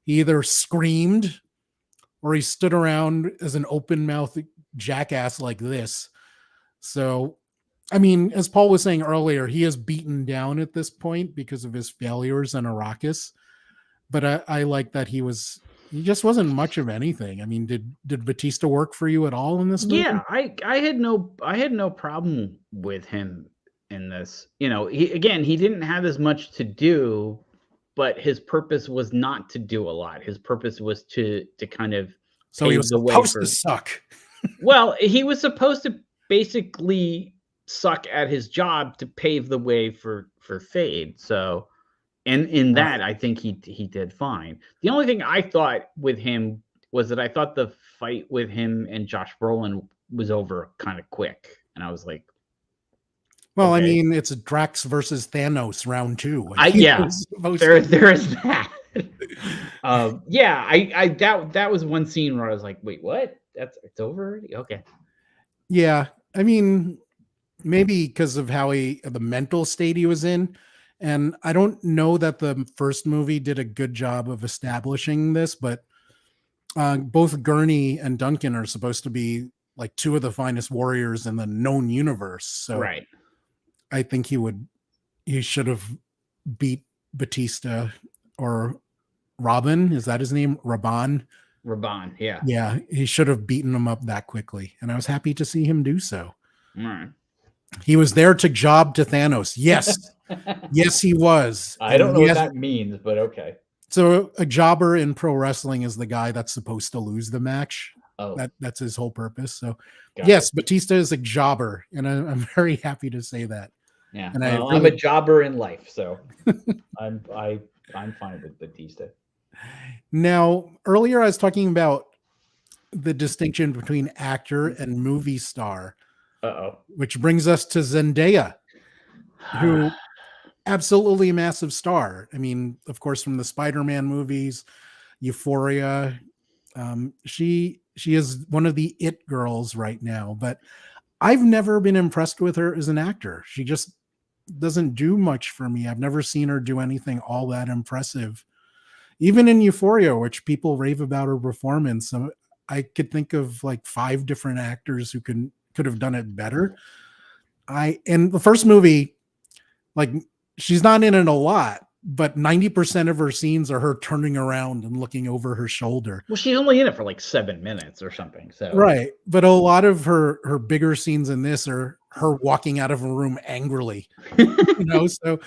He either screamed or he stood around as an open mouth jackass like this. So, I mean, as Paul was saying earlier, he is beaten down at this point because of his failures in Arrakis. But I like that he just wasn't much of anything. I mean, did Batista work for you at all in this movie? Yeah, I had no problem with him in this. You know, he didn't have as much to do, but his purpose was not to do a lot. His purpose was to kind of he was supposed to suck. Well, he was supposed to basically suck at his job to pave the way for Fade. So, and in that, I think he did fine. The only thing I thought with him was that I thought the fight with him and Josh Brolin was over kind of quick, and I was like, well, okay. I mean, it's Drax versus Thanos round 2. There is that. That was one scene where I was like, wait, what? It's over already? Okay. Yeah, I mean, maybe because of the mental state he was in. And I don't know that the first movie did a good job of establishing this, but both Gurney and Duncan are supposed to be like two of the finest warriors in the known universe. So right. I think he should have beat Batista or Robin. Is that his name? Raban, yeah. Yeah, he should have beaten him up that quickly. And I was happy to see him do so. All right. He was there to job to Thanos. Yes. Yes, he was. I don't know what that means, but okay. So a jobber in pro wrestling is the guy that's supposed to lose the match. Oh. That's his whole purpose. So yes, Batista is a jobber, and I'm very happy to say that. Yeah. And I'm a jobber in life, so I'm fine with Batista. Now, earlier I was talking about the distinction between actor and movie star. Which brings us to Zendaya, who absolutely a massive star. I mean, of course, from the Spider-Man movies, Euphoria. She is one of the it girls right now, but I've never been impressed with her as an actor. She just doesn't do much for me. I've never seen her do anything all that impressive. Even in Euphoria, which people rave about her performance, I could think of like 5 different actors who could have done it better. In the first movie, like, she's not in it a lot, but 90% of her scenes are her turning around and looking over her shoulder. Well, she's only in it for like 7 minutes or something. So right. But a lot of her bigger scenes in this are her walking out of a room angrily. So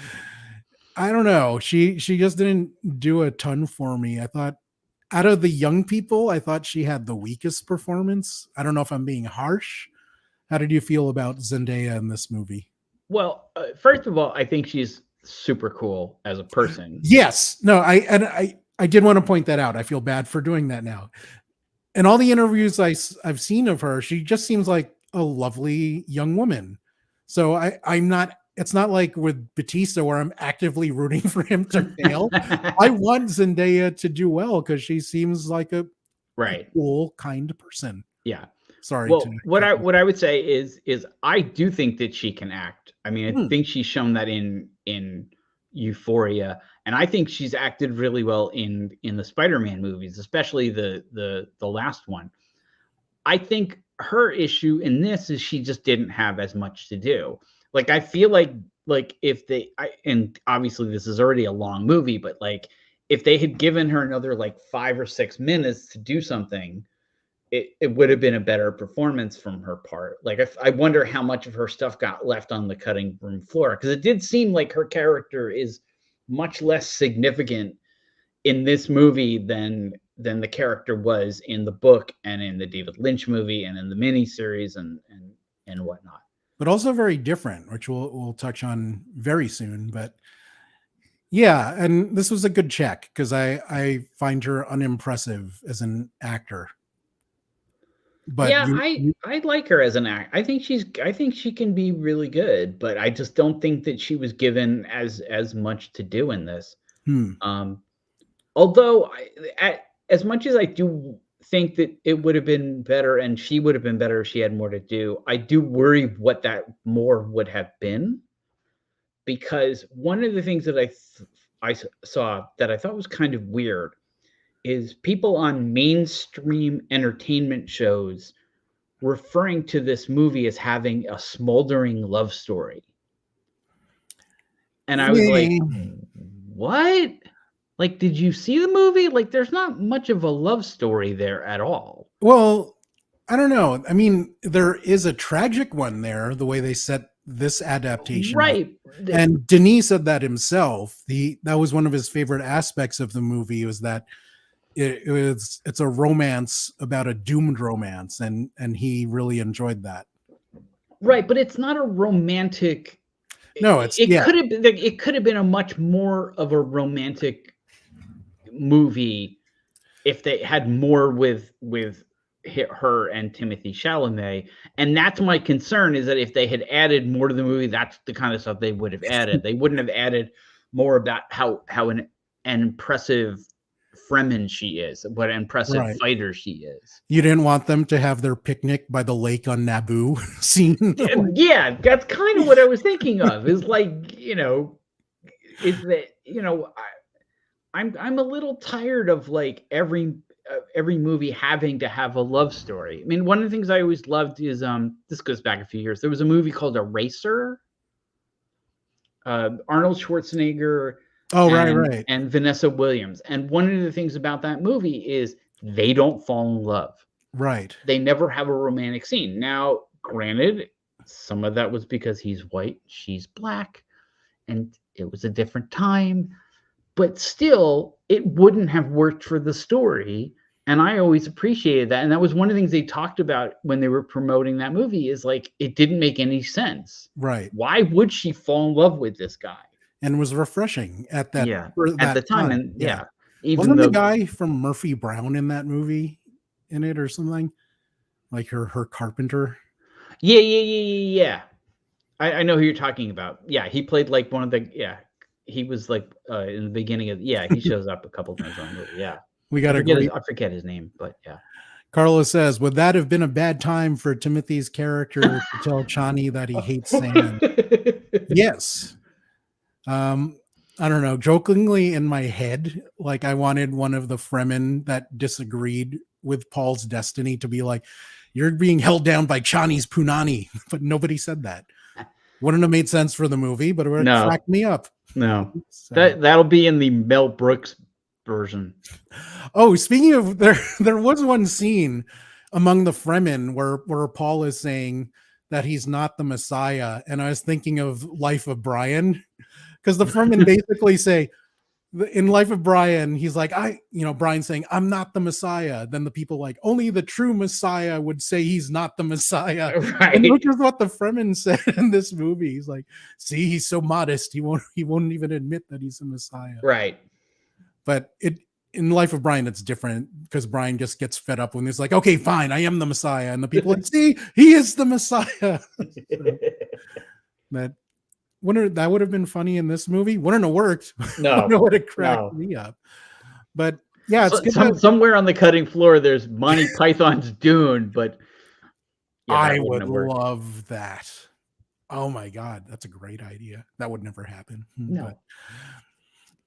I don't know. She just didn't do a ton for me. I thought out of the young people, I thought she had the weakest performance. I don't know if I'm being harsh. How did you feel about Zendaya in this movie? Well, first of all, I think she's super cool as a person. Yes. No, I did want to point that out. I feel bad for doing that now. In all the interviews I've seen of her, she just seems like a lovely young woman. So it's not like with Batista where I'm actively rooting for him to fail. I want Zendaya to do well because she seems like a cool, kind person. Yeah. Sorry. Well, what I would say is I do think that she can act. I mean, I think she's shown that in Euphoria, And I think she's acted really well in the Spider-Man movies, especially the last one. I think her issue in this is she just didn't have as much to do. Like, I feel like if and obviously this is already a long movie, but like if they had given her another like 5 or 6 minutes to do something, it would have been a better performance from her part. Like, I wonder how much of her stuff got left on the cutting room floor, because it did seem like her character is much less significant in this movie than the character was in the book and in the David Lynch movie and in the miniseries and whatnot. But also very different, which we'll touch on very soon. But yeah, and this was a good check because I find her unimpressive as an actor. But yeah, I like her as an actor. I think she can be really good, but I just don't think that she was given as much to do in this. Although as much as I do think that it would have been better and she would have been better if she had more to do, I do worry what that more would have been, because one of the things that I saw that I thought was kind of weird is people on mainstream entertainment shows referring to this movie as having a smoldering love story. And I was like, what? Like, did you see the movie? Like, there's not much of a love story there at all. Well, I don't know. I mean, there is a tragic one there, the way they set this adaptation right up. And Denis said that himself. That was one of his favorite aspects of the movie, was that it's a romance about a doomed romance, and he really enjoyed that. Right, but it's not a romantic. No, it could have been a much more of a romantic movie if they had more with her and Timothée Chalamet. And that's my concern, is that if they had added more to the movie, that's the kind of stuff they would have added. They wouldn't have added more about how an impressive Fremen she is, what an impressive fighter she is. You didn't want them to have their picnic by the lake on Naboo scene? Yeah, that's kind of what I was thinking of. Is like, is that, I'm a little tired of like every movie having to have a love story. I mean, one of the things I always loved is this goes back a few years. There was a movie called Eraser. Arnold Schwarzenegger. Oh, right. And Vanessa Williams. And one of the things about that movie is they don't fall in love. Right. They never have a romantic scene. Now, granted, some of that was because he's white, she's black, and it was a different time. But still, it wouldn't have worked for the story. And I always appreciated that. And that was one of the things they talked about when they were promoting that movie, is like, it didn't make any sense. Right. Why would she fall in love with this guy? And was refreshing at that at the time. And even wasn't the guy from Murphy Brown in that movie in it or something, like her carpenter? Yeah. I know who you're talking about. Yeah, he played like one of the he was like in the beginning of he shows up a couple times on the movie. Yeah, I forget his name, but yeah. Carlos says, would that have been a bad time for Timothy's character to tell Chani that he hates sand? Yes. I don't know, jokingly in my head, like I wanted one of the Fremen that disagreed with Paul's destiny to be like, you're being held down by Chani's punani, but nobody said that. Wouldn't have made sense for the movie, but it would have cracked me up. No, so. That'll be in the Mel Brooks version. Oh, speaking of, there was one scene among the Fremen where Paul is saying that he's not the Messiah, and I was thinking of Life of Brian. Because the Fremen basically say, in Life of Brian, he's like, Brian's saying, I'm not the Messiah. Then the people like, only the true Messiah would say he's not the Messiah. Right. And which is what the Fremen said in this movie. He's like, see, he's so modest. He won't even admit that he's the Messiah. Right. But in Life of Brian, it's different, because Brian just gets fed up when he's like, okay, fine, I am the Messiah. And the people like, see, he is the Messiah. That would have been funny in this movie. Wouldn't have worked. No, it would have cracked me up. But yeah, it's somewhere on the cutting floor there's Monty Python's Dune, but I would love that. Oh my God, that's a great idea. That would never happen. No.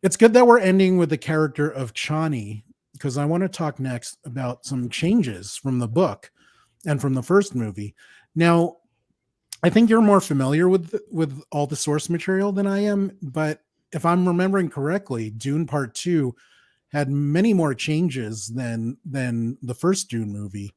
It's good that we're ending with the character of Chani, because I want to talk next about some changes from the book and from the first movie. Now, I think you're more familiar with all the source material than I am, but if I'm remembering correctly, Dune Part 2 had many more changes than the first Dune movie.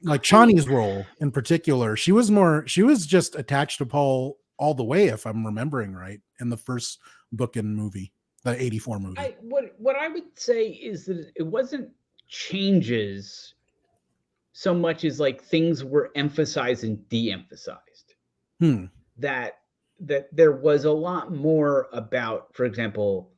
Like Chani's role in particular, she was just attached to Paul all the way, if I'm remembering right, in the first book and movie, the 84 movie. What I would say is that it wasn't changes so much as like things were emphasized and de-emphasized. That there was a lot more about, for example,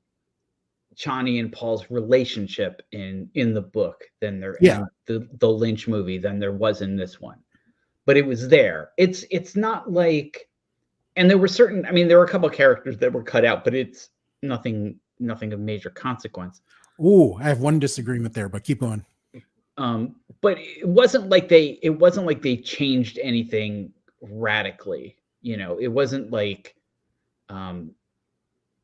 Chani and Paul's relationship in the book than there in the Lynch movie than there was in this one. But it was there. It's not like, and there were certain, I mean, there were a couple of characters that were cut out, but it's nothing of major consequence. Oh, I have one disagreement there, but keep going. But it wasn't like they changed anything radically. You know, it wasn't like,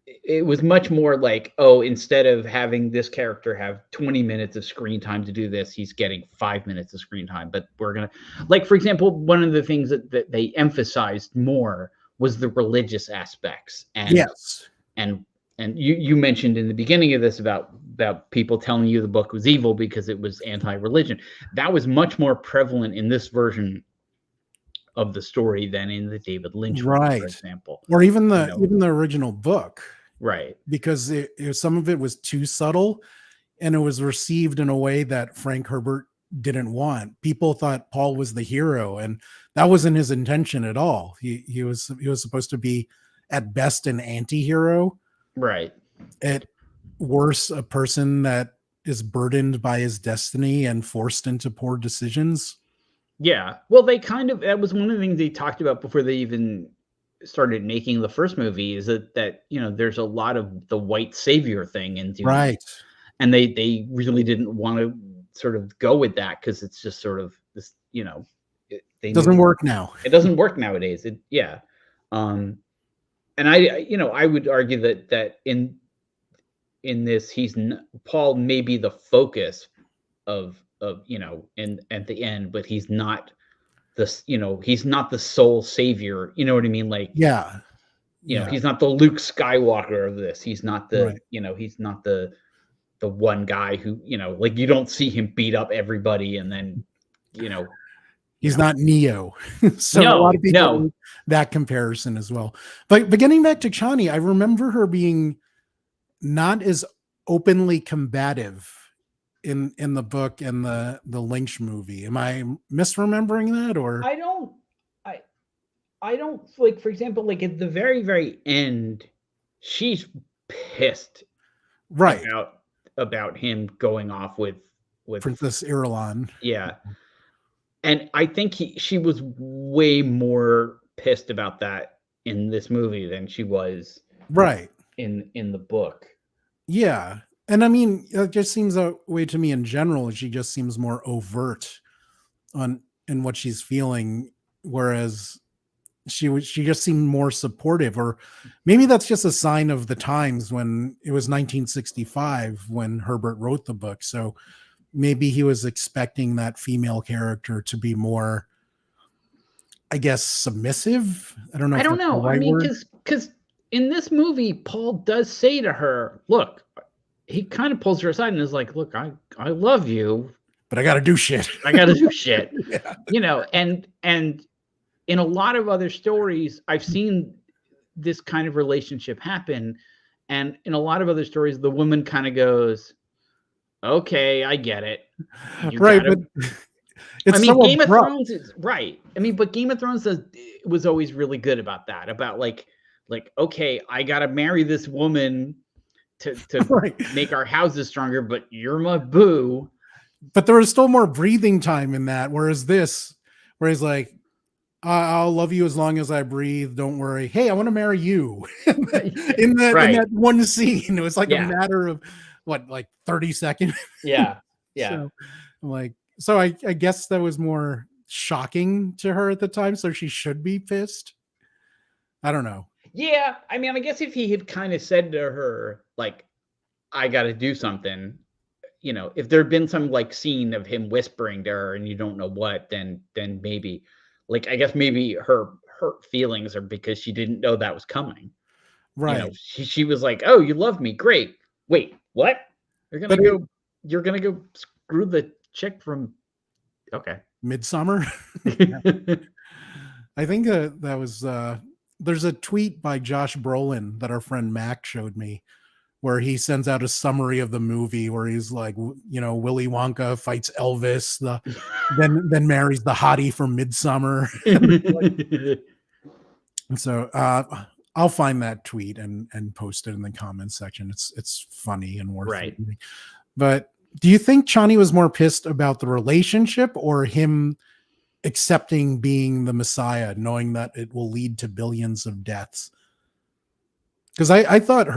it was much more like, oh, instead of having this character have 20 minutes of screen time to do this, he's getting 5 minutes of screen time. But we're going to, like, for example, one of the things that they emphasized more was the religious aspects. And yes. And you mentioned in the beginning of this about people telling you the book was evil because it was anti-religion. That was much more prevalent in this version of the story than in the David Lynch one, for example, or even the original book, right? Because some of it was too subtle, and it was received in a way that Frank Herbert didn't want. People thought Paul was the hero, and that wasn't his intention at all. He was supposed to be at best an anti-hero, right? At worst, a person that is burdened by his destiny and forced into poor decisions. Yeah, well, that was one of the things they talked about before they even started making the first movie, is that you know, there's a lot of the white savior thing in Dune, right? And they really didn't want to sort of go with that because it's just sort of this, you know, it doesn't work now. It doesn't work nowadays. And I would argue that in this, Paul may be the focus of you know, and at the end, but he's not this, you know, he's not the sole savior, you know what I mean? Like, you know, he's not the Luke Skywalker of this. He's not the, you know, he's not the one guy who, you know, like, you don't see him beat up everybody and then, you know, he's not Neo. So a lot of people make that comparison as well. But getting back to Chani, I remember her being not as openly combative in the book and the Lynch movie. Am I misremembering that? Or I don't, like, for example, like at the very, very end, she's pissed, right, about him going off with Princess Irulan. Yeah. And I think she was way more pissed about that in this movie than she was right in the book. Yeah. And I mean, it just seems that way to me in general. She just seems more overt in what she's feeling, whereas she just seemed more supportive. Or maybe that's just a sign of the times, when it was 1965 when Herbert wrote the book. So maybe he was expecting that female character to be more, I guess, submissive. I don't know. I don't know. I mean, because in this movie, Paul does say to her, look, he kind of pulls her aside and is like, look, I love you, but I got to do shit. I got to do shit. Yeah. You know, and in a lot of other stories, I've seen this kind of relationship happen. And in a lot of other stories, the woman kind of goes, okay, I get it. Right. But I mean, Game of Thrones is right. I mean, but Game of Thrones was always really good about that, about like, okay, I got to marry this woman to right. make our houses stronger, but you're my boo. But there was still more breathing time in that. Whereas he's like, I'll love you as long as I breathe. Don't worry. Hey, I want to marry you. in that one scene, it was like a matter of what, like 30 seconds. Yeah. So I guess that was more shocking to her at the time. So she should be pissed. I don't know. Yeah, I mean, I guess if he had kind of said to her, like, I got to do something, you know, if there'd been some like scene of him whispering to her and you don't know what, then maybe, like, I guess maybe her hurt feelings are because she didn't know that was coming. You know, Right. she was like, "Oh, you love me, great. Wait, what? You're gonna But it, go? You're gonna go screw the chick from? Okay." Midsummer. I think that was there's a tweet by Josh Brolin that our friend Mac showed me where he sends out a summary of the movie where he's like, you know, Willy Wonka fights Elvis, then marries the hottie from Midsummer. And so I'll find that tweet and post it in the comments section. It's funny and worth Right. reading. But do you think Chani was more pissed about the relationship or him accepting being the Messiah, knowing that it will lead to billions of deaths? Because I thought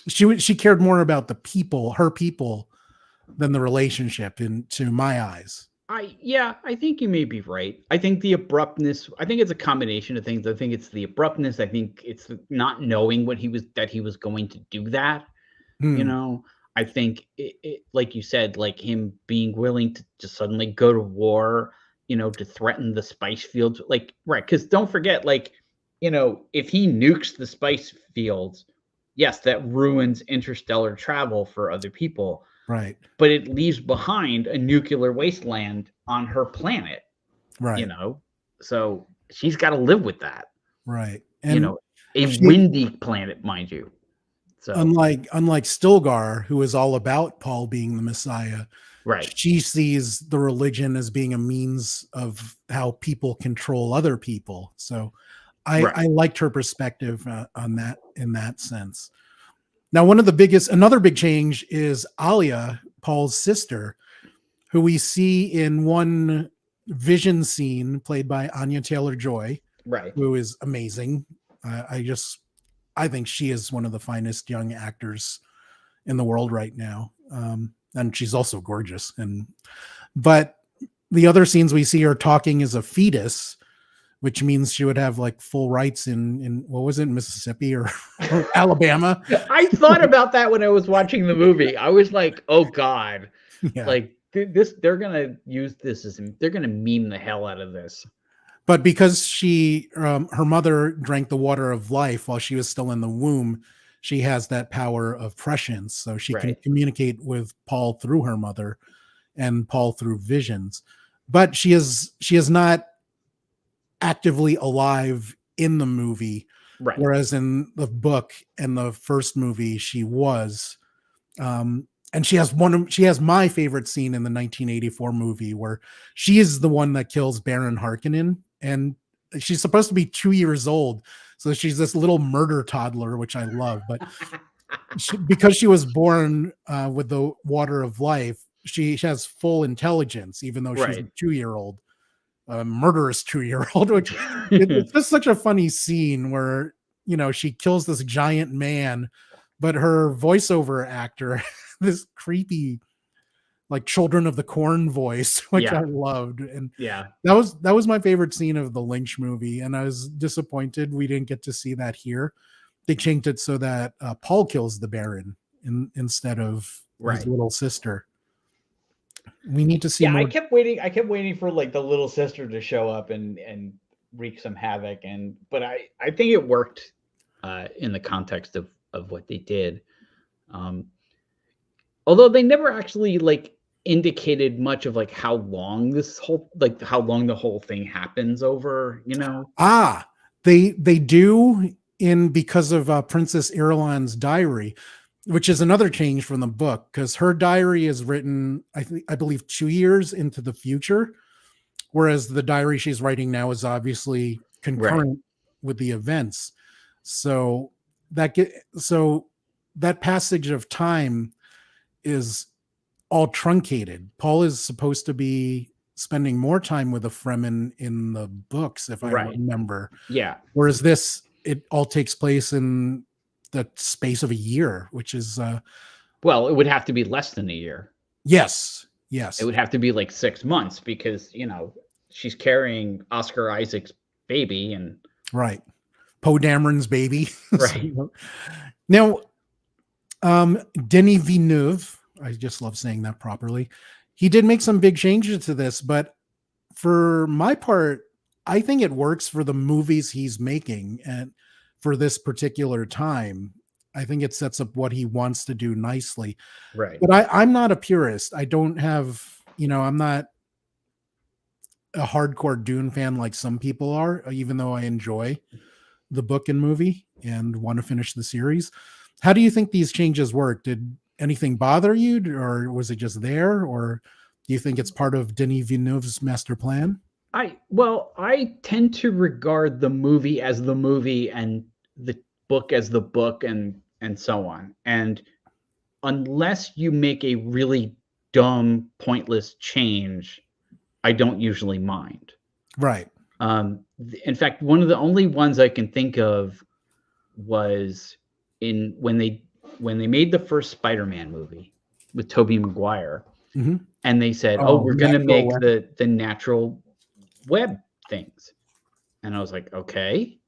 she cared more about the people, her people, than the relationship to my eyes. I think you may be right. I think the abruptness, I think it's a combination of things. I think it's the abruptness. I think it's not knowing that he was going to do that. You know, I think like you said, like him being willing to just suddenly go to war, you know, to threaten the spice fields, like, right. Because don't forget, like, you know, if he nukes the spice fields, yes, that ruins interstellar travel for other people, Right. but it leaves behind a nuclear wasteland on her planet, you Right. know? So she's got to live with that, Right. you And know, a she, windy planet, mind you. So, unlike Stilgar, who is all about Paul being the Messiah, right. she sees the religion as being a means of how people control other people. So I Right. liked her perspective on that in that sense. Now, another big change is Alia, Paul's sister, who we see in one vision scene played by Anya Taylor-Joy, Right. who is amazing. I think she is one of the finest young actors in the world right now, and she's also gorgeous. But the other scenes we see her talking as a fetus, which means she would have like full rights in what was it, Mississippi or Alabama? I thought about that when I was watching the movie. I was like, oh God, Yeah. like they're going to use this they're going to meme the hell out of this. But because her mother drank the water of life while she was still in the womb, she has that power of prescience. So she can Right. communicate with Paul through her mother and Paul through visions. But she is not actively alive in the movie. Right. Whereas in the book and the first movie, she was. And she has my favorite scene in the 1984 movie where she is the one that kills Baron Harkonnen, and she's supposed to be 2 years old, so she's this little murder toddler, which I love. But because she was born with the water of life, she has full intelligence, even though she's a Right. 2-year-old, murderous 2-year-old. Which it's just such a funny scene where, you know, she kills this giant man, but her voiceover actor, this creepy, like Children of the Corn voice, which Yeah. I loved. And Yeah. that was my favorite scene of the Lynch movie. And I was disappointed we didn't get to see that here. They changed it so that Paul kills the Baron instead of his Right. little sister. We need to see Yeah, more. I kept waiting for like the little sister to show up and wreak some havoc, but I think it worked in the context of what they did. Um, although they never actually like indicated much of like how long the whole thing happens over, you know. They do in because of Princess Irulan's diary, which is another change from the book, because her diary is written, I believe, 2 years into the future, whereas the diary she's writing now is obviously concurrent with the events. So that passage of time is all truncated. Paul is supposed to be spending more time with the Fremen in the books, if I remember. Yeah. Whereas it all takes place in the space of a year, which is well, it would have to be less than a year. Yes. It would have to be like 6 months because, you know, she's carrying Oscar Isaac's baby and right. Poe Dameron's baby. Right. So, now, Denis Villeneuve, I just love saying that properly. He did make some big changes to this, but for my part, I think it works for the movies he's making and for this particular time. I think it sets up what he wants to do nicely. Right. But I'm not a purist. I don't have, I'm not a hardcore Dune fan like some people are, even though I enjoy the book and movie and want to finish the series. How do you think these changes work? Did anything bother you, or was it just there, or do you think it's part of Denis Villeneuve's master plan? I tend to regard the movie as the movie and the book as the book and so on. And unless you make a really dumb, pointless change, I don't usually mind. Right. In fact, one of the only ones I can think of was when they made the first Spider-Man movie with Tobey Maguire, and they said, "Oh, we're going to make the natural web things," and I was like, "Okay."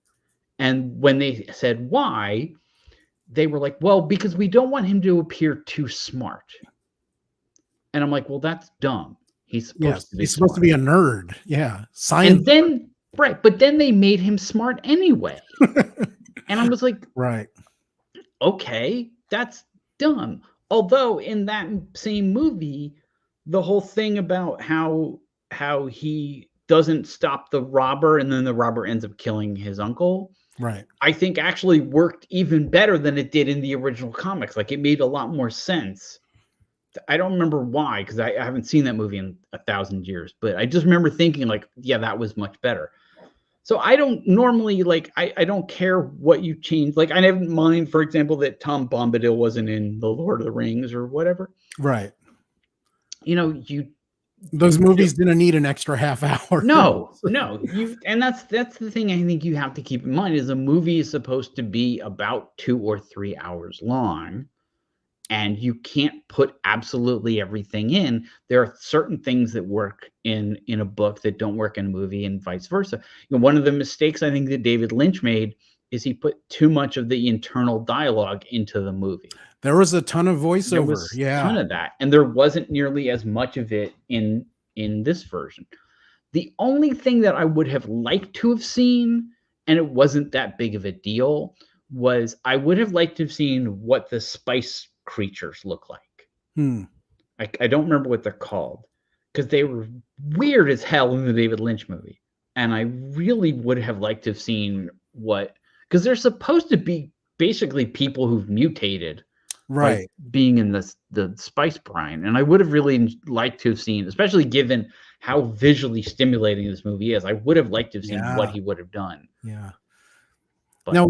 And when they said why, they were like, "Well, because we don't want him to appear too smart." And I'm like, "Well, that's dumb. He's supposed to be supposed to be a nerd." Yeah. Science. And then but then they made him smart anyway. And I was like, right. Okay, that's dumb. Although in that same movie, the whole thing about how he doesn't stop the robber and then the robber ends up killing his uncle, right, I think actually worked even better than it did in the original comics. Like, it made a lot more sense. I don't remember why, because I haven't seen that movie in 1,000 years, but I just remember thinking like, yeah, that was much better. So I don't normally I don't care what you change. Like, I didn't mind, for example, that Tom Bombadil wasn't in The Lord of the Rings or whatever. Right. Those movies didn't need an extra half hour. No. And that's the thing I think you have to keep in mind is a movie is supposed to be about 2 or 3 hours long. And you can't put absolutely everything in. There are certain things that work in a book that don't work in a movie, and vice versa. One of the mistakes I think that David Lynch made is he put too much of the internal dialogue into the movie. There was a ton of voiceover. There was a ton of that, and there wasn't nearly as much of it in this version. The only thing that I would have liked to have seen, and it wasn't that big of a deal, was I would have liked to have seen what the spice creatures look like. I don't remember what they're called, because they were weird as hell in the David Lynch movie, and I really would have liked to have seen because they're supposed to be basically people who've mutated, right, being in the spice brine, and I would have really liked to have seen, especially given how visually stimulating this movie is, I would have liked to have seen what he would have done. Yeah. But now,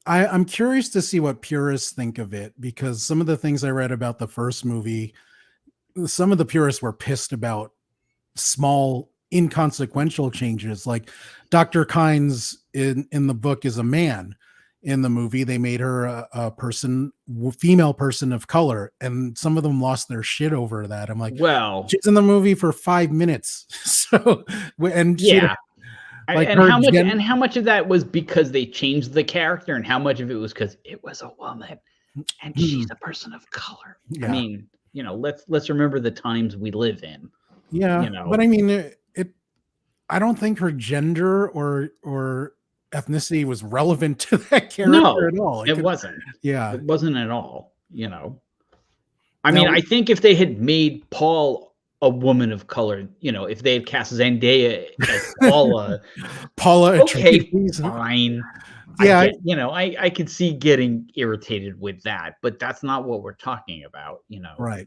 I'm curious to see what purists think of it, because some of the things I read about the first movie, some of the purists were pissed about small, inconsequential changes. Like Dr. Kynes in the book is a man. In the movie, they made her a female person of color, and some of them lost their shit over that. I'm like, well, she's in the movie for 5 minutes. So, and yeah. And how much of that was because they changed the character, and how much of it was because it was a woman and she's a person of color? Yeah. I mean, let's remember the times we live in. Yeah, but I mean, I don't think her gender or ethnicity was relevant to that character at all. It wasn't. Yeah, it wasn't at all. I mean, I think if they had made Paul a woman of color, if they had cast Zendaya as Paula, okay, fine. Yeah, I could see getting irritated with that, but that's not what we're talking about, Right.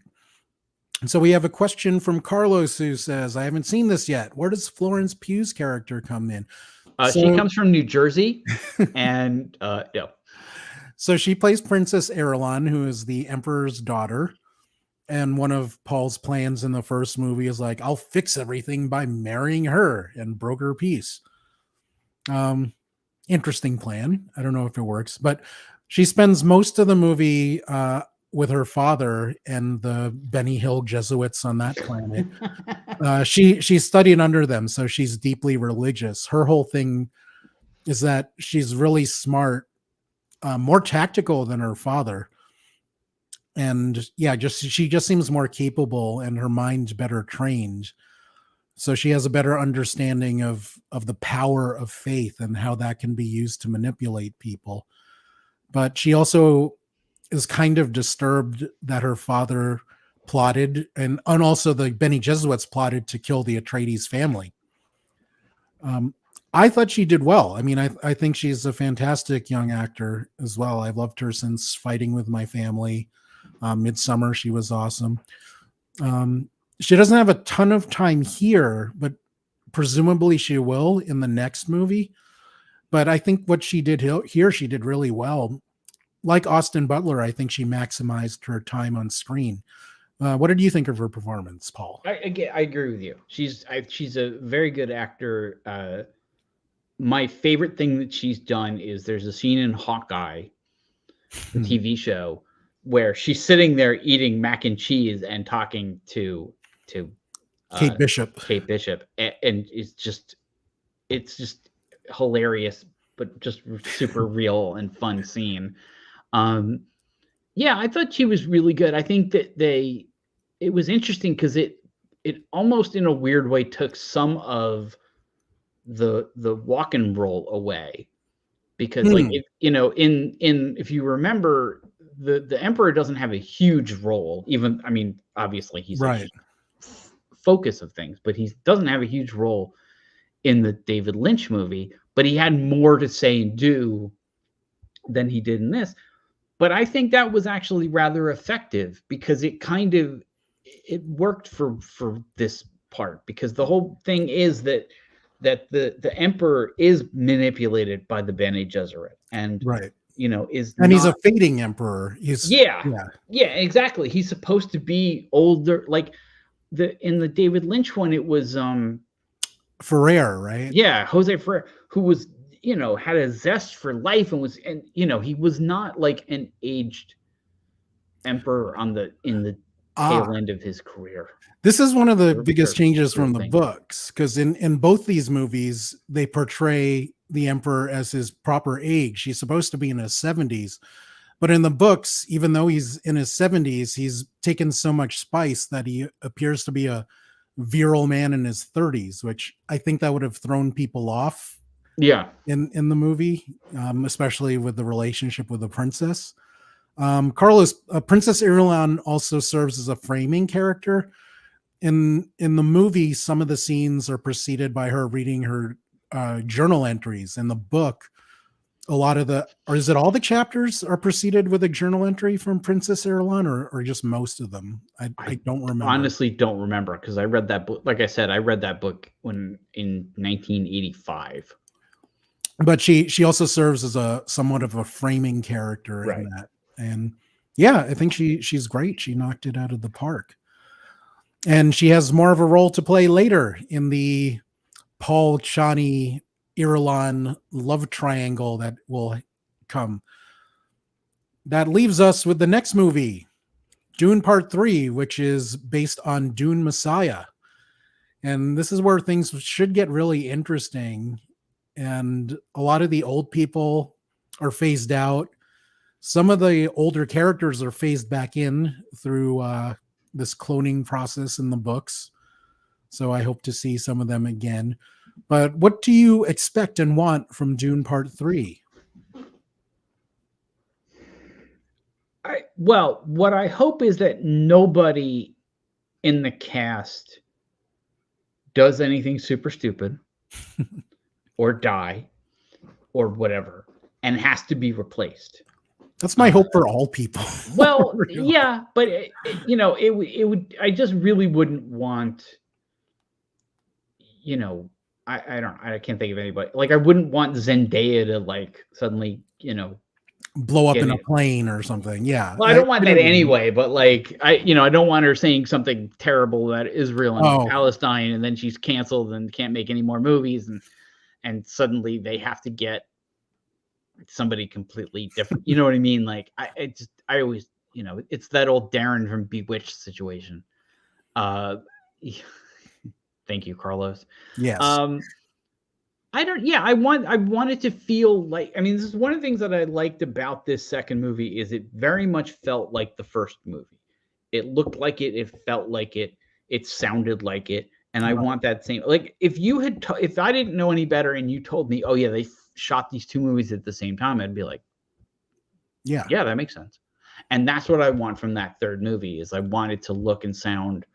And so we have a question from Carlos, who says, "I haven't seen this yet. Where does Florence Pugh's character come in?" She comes from New Jersey, and yeah. So she plays Princess Irulan, who is the Emperor's daughter. And one of Paul's plans in the first movie is like, I'll fix everything by marrying her and broker peace. Interesting plan. I don't know if it works, but she spends most of the movie with her father and the Benny Hill Jesuits on that planet. She's studied under them, so she's deeply religious. Her whole thing is that she's really smart, more tactical than her father. And yeah, she just seems more capable and her mind's better trained. So she has a better understanding of the power of faith and how that can be used to manipulate people. But she also is kind of disturbed that her father plotted and also the Bene Gesserits plotted to kill the Atreides family. I thought she did well. I mean, I think she's a fantastic young actor as well. I've loved her since Fighting with My Family. Midsummer, she was awesome. She doesn't have a ton of time here, but presumably she will in the next movie. But I think what she did here, she did really well. Like Austin Butler, I think she maximized her time on screen. What did you think of her performance, Paul? I agree with you. She's a very good actor. My favorite thing that she's done is there's a scene in Hawkeye, the TV show, where she's sitting there eating mac and cheese and talking to Kate Bishop. And it's just hilarious, but just super real and fun scene. Yeah, I thought she was really good. I think that it was interesting because it almost in a weird way took some of the walk-in role away, because like if, if you remember, the Emperor doesn't have a huge role. Even, I mean, obviously he's right. a focus of things, but he doesn't have a huge role in the David Lynch movie, but he had more to say and do than he did in this. But I think that was actually rather effective because it worked for this part, because the whole thing is that the Emperor is manipulated by the Bene Gesserit, and right, he's a fading Emperor. Yeah, exactly. He's supposed to be older, like in the David Lynch one, it was Ferrer, right? Yeah, Jose Ferrer, who was had a zest for life and he was not like an aged emperor in the tail end of his career. This is one of the biggest changes from the books, because in both these movies they portray the Emperor as his proper age. He's supposed to be in his 70s, but in the books, even though he's in his 70s, he's taken so much spice that he appears to be a virile man in his 30s, which I think that would have thrown people off. Yeah, in the movie, especially with the relationship with the princess. Princess Irulan also serves as a framing character. In the movie, some of the scenes are preceded by her reading her journal entries. In the book, a lot of is it all the chapters are preceded with a journal entry from Princess Irulan, or just most of them? I don't remember. Honestly, don't remember, because I read that book. Like I said, I read that book in 1985. But she also serves as a somewhat of a framing character in that. And yeah, I think she's great. She knocked it out of the park. And she has more of a role to play later in the Paul Chani Irulan love triangle that will come. That leaves us with the next movie, Dune Part 3, which is based on Dune Messiah. And this is where things should get really interesting. And a lot of the old people are phased out. Some of the older characters are phased back in through this cloning process in the books. So I hope to see some of them again. But what do you expect and want from Dune Part 3? Well, what I hope is that nobody in the cast does anything super stupid or die or whatever and has to be replaced. That's my hope for all people. Well, yeah, but it would. I just really wouldn't want. I can't think of anybody. Like, I wouldn't want Zendaya to like suddenly, blow up in a plane or something. Yeah. Well, I don't want that anyway, but like, I don't want her saying something terrible about Israel and Palestine, and then she's canceled and can't make any more movies, and suddenly they have to get somebody completely different. You know what I mean? Like, I always, it's that old Darren from Bewitched situation. Thank you, Carlos. Yes. I wanted to feel like, I mean, this is one of the things that I liked about this second movie is it very much felt like the first movie. It looked like it, it felt like it sounded like it, and I want that same, like, if I didn't know any better and you told me, "Oh yeah, they shot these two movies at the same time," I'd be like, yeah, that makes sense. And that's what I want from that third movie is I want it to look and sound,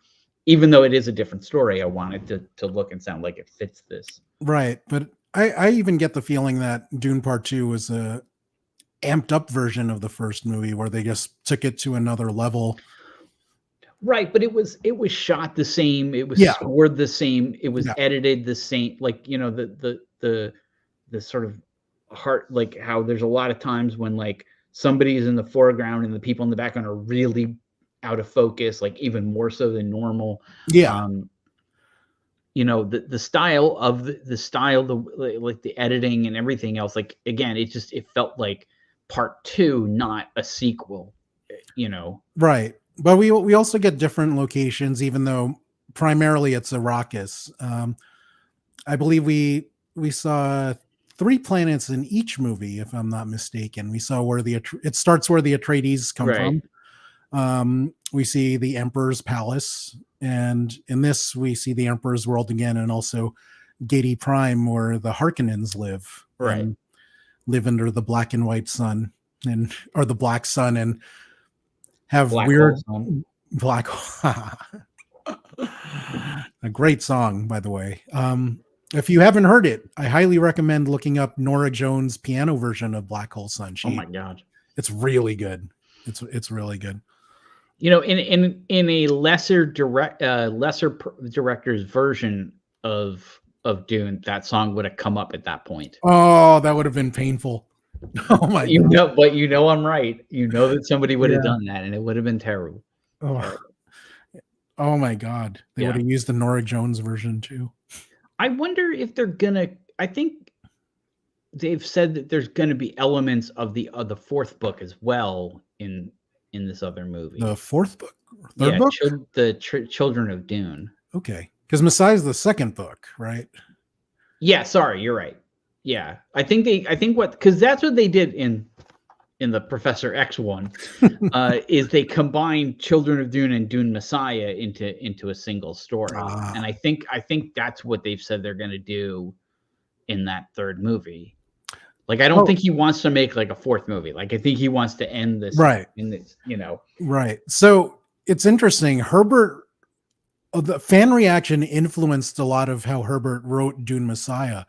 even though it is a different story, I want it to look and sound like it fits this. Right. But I even get the feeling that Dune Part 2 was a amped up version of the first movie where they just took it to another level. Right, but it was shot the same, it was scored the same, it was edited the same, like, you know, the sort of heart, like how there's a lot of times when like somebody is in the foreground and the people in the background are really out of focus, like even more so than normal. You know, the style of the style, like the editing and everything else, like again, it felt like part 2, not a sequel, you know. Right. But we also get different locations, even though primarily it's Arrakis. I believe we saw 3 planets in each movie, if I'm not mistaken. We saw where it starts where the Atreides come from. We see the Emperor's palace, and in this we see the Emperor's world again, and also Gedi Prime, where the Harkonnens live, and live under the black and white sun, or the black sun, and have weird black. A great song, by the way. If you haven't heard it, I highly recommend looking up Norah Jones' piano version of Black Hole Sun. Oh my God, it's really good. It's really good. You know, in a lesser director's version of Dune, that song would have come up at that point. Oh, that would have been painful. Oh my God. But you know I'm right. You know that somebody would have done that, and it would have been terrible. Oh my God. They would have used the Norah Jones version too. I wonder if they're gonna. I think they've said that there's going to be elements of the fourth book as well in this other movie. The fourth book, third book, the Children of Dune. Okay, because Messiah's the second book, right? Yeah, sorry, you're right. Yeah, I think because that's what they did in the Professor X one, is they combined Children of Dune and Dune Messiah into a single story, and I think that's what they've said they're going to do in that third movie. Like, I don't think he wants to make like a fourth movie. Like, I think he wants to end this in this, you know. Right. So it's interesting. Herbert, the fan reaction influenced a lot of how Herbert wrote Dune Messiah,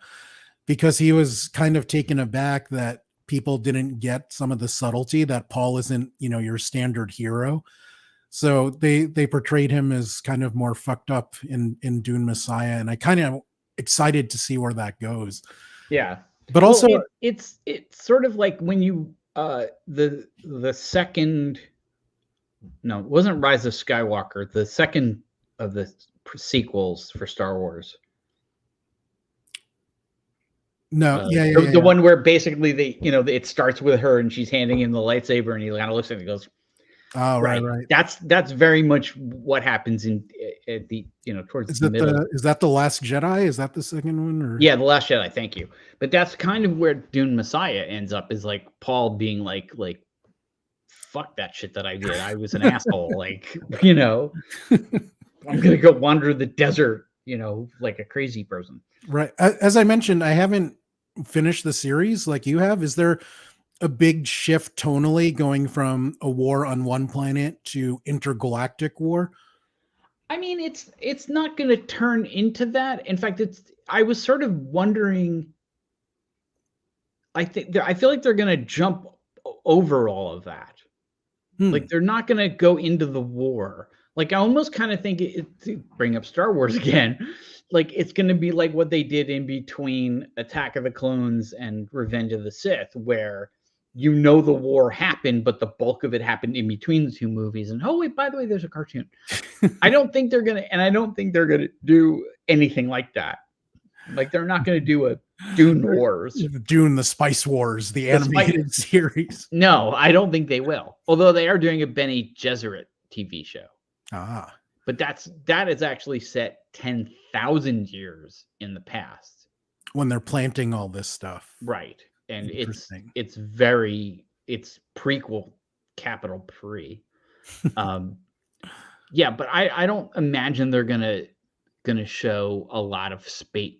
because he was kind of taken aback that people didn't get some of the subtlety, that Paul isn't, you know, your standard hero. So they portrayed him as kind of more fucked up in Dune Messiah. And I kind of excited to see where that goes. Yeah. But also it's sort of like when you the second, no, it wasn't Rise of Skywalker, the second of the sequels for Star Wars. No, the one where basically it starts with her and she's handing him the lightsaber and he kind of looks at it and goes, "Oh, right. That's very much what happens at the towards the middle." Is that the Last Jedi? Is that the second one? Or? Yeah, the Last Jedi. Thank you. But that's kind of where Dune Messiah ends up, is like Paul being like, fuck that shit that I did. I was an asshole. Like, I'm gonna go wander the desert, like a crazy person. Right. As I mentioned, I haven't finished the series like you have. Is there a big shift tonally going from a war on one planet to intergalactic war? I mean, it's not going to turn into that. In fact, I was sort of wondering. I feel like they're going to jump over all of that. Like, they're not going to go into the war. Like, I almost kind of think to bring up Star Wars again, like it's going to be like what they did in between Attack of the Clones and Revenge of the Sith, where the war happened, but the bulk of it happened in between the two movies. And oh wait, by the way, there's a cartoon. I don't think they're gonna do anything like that. Like, they're not gonna do a Dune Wars, Dune the Spice Wars, the animated series. No, I don't think they will. Although they are doing a Bene Gesserit TV show. But that is actually set 10,000 years in the past. when they're planting all this stuff. Right. And it's prequel capital pre. Yeah, but I don't imagine they're gonna show a lot of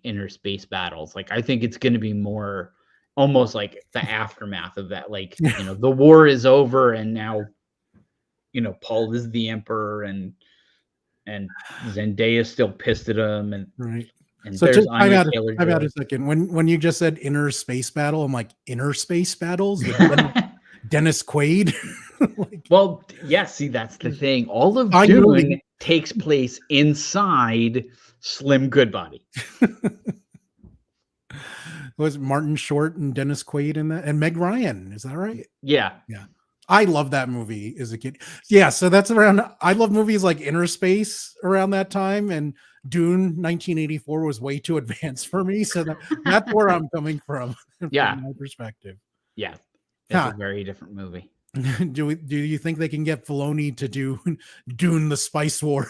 inner space battles. Like, I think it's gonna be more almost like the aftermath of that. Like, the war is over and now, Paul is the emperor and Zendaya is still pissed at him and right. And So there's I've Anya had Taylor-Joy. a second. When you just said inner space battle, I'm like, inner space battles with Dennis Quaid. Well, yeah, see, that's the thing. All of Dune takes place inside Slim Goodbody. Was Martin Short and Dennis Quaid in that? And Meg Ryan, is that right? Yeah. Yeah. I love that movie as a kid. Yeah, so that's around. I love movies like Inner Space around that time, and Dune 1984 was way too advanced for me. So that's where I'm coming from. Yeah, from my perspective. Yeah, it's a very different movie. Do you think they can get Filoni to do Dune: The Spice War?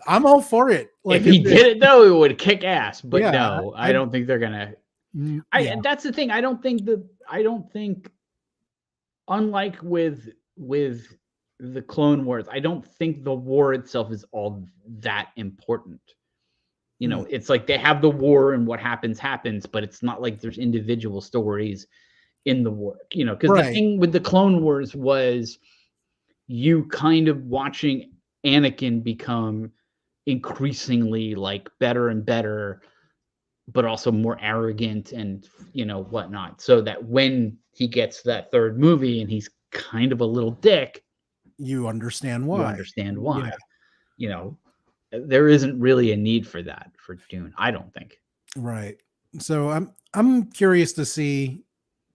I'm all for it. Like, if he did it though, it would kick ass. But yeah, no, I don't think they're gonna. That's the thing. I don't think. Unlike with the Clone Wars, I don't think the war itself is all that important. It's like they have the war and what happens, but it's not like there's individual stories in the war. Because the thing with the Clone Wars was you kind of watching Anakin become increasingly like better and better, but also more arrogant and whatnot. So that when he gets that third movie and he's kind of a little dick, you understand why. Yeah. There isn't really a need for that for Dune, I don't think. Right. So I'm curious to see.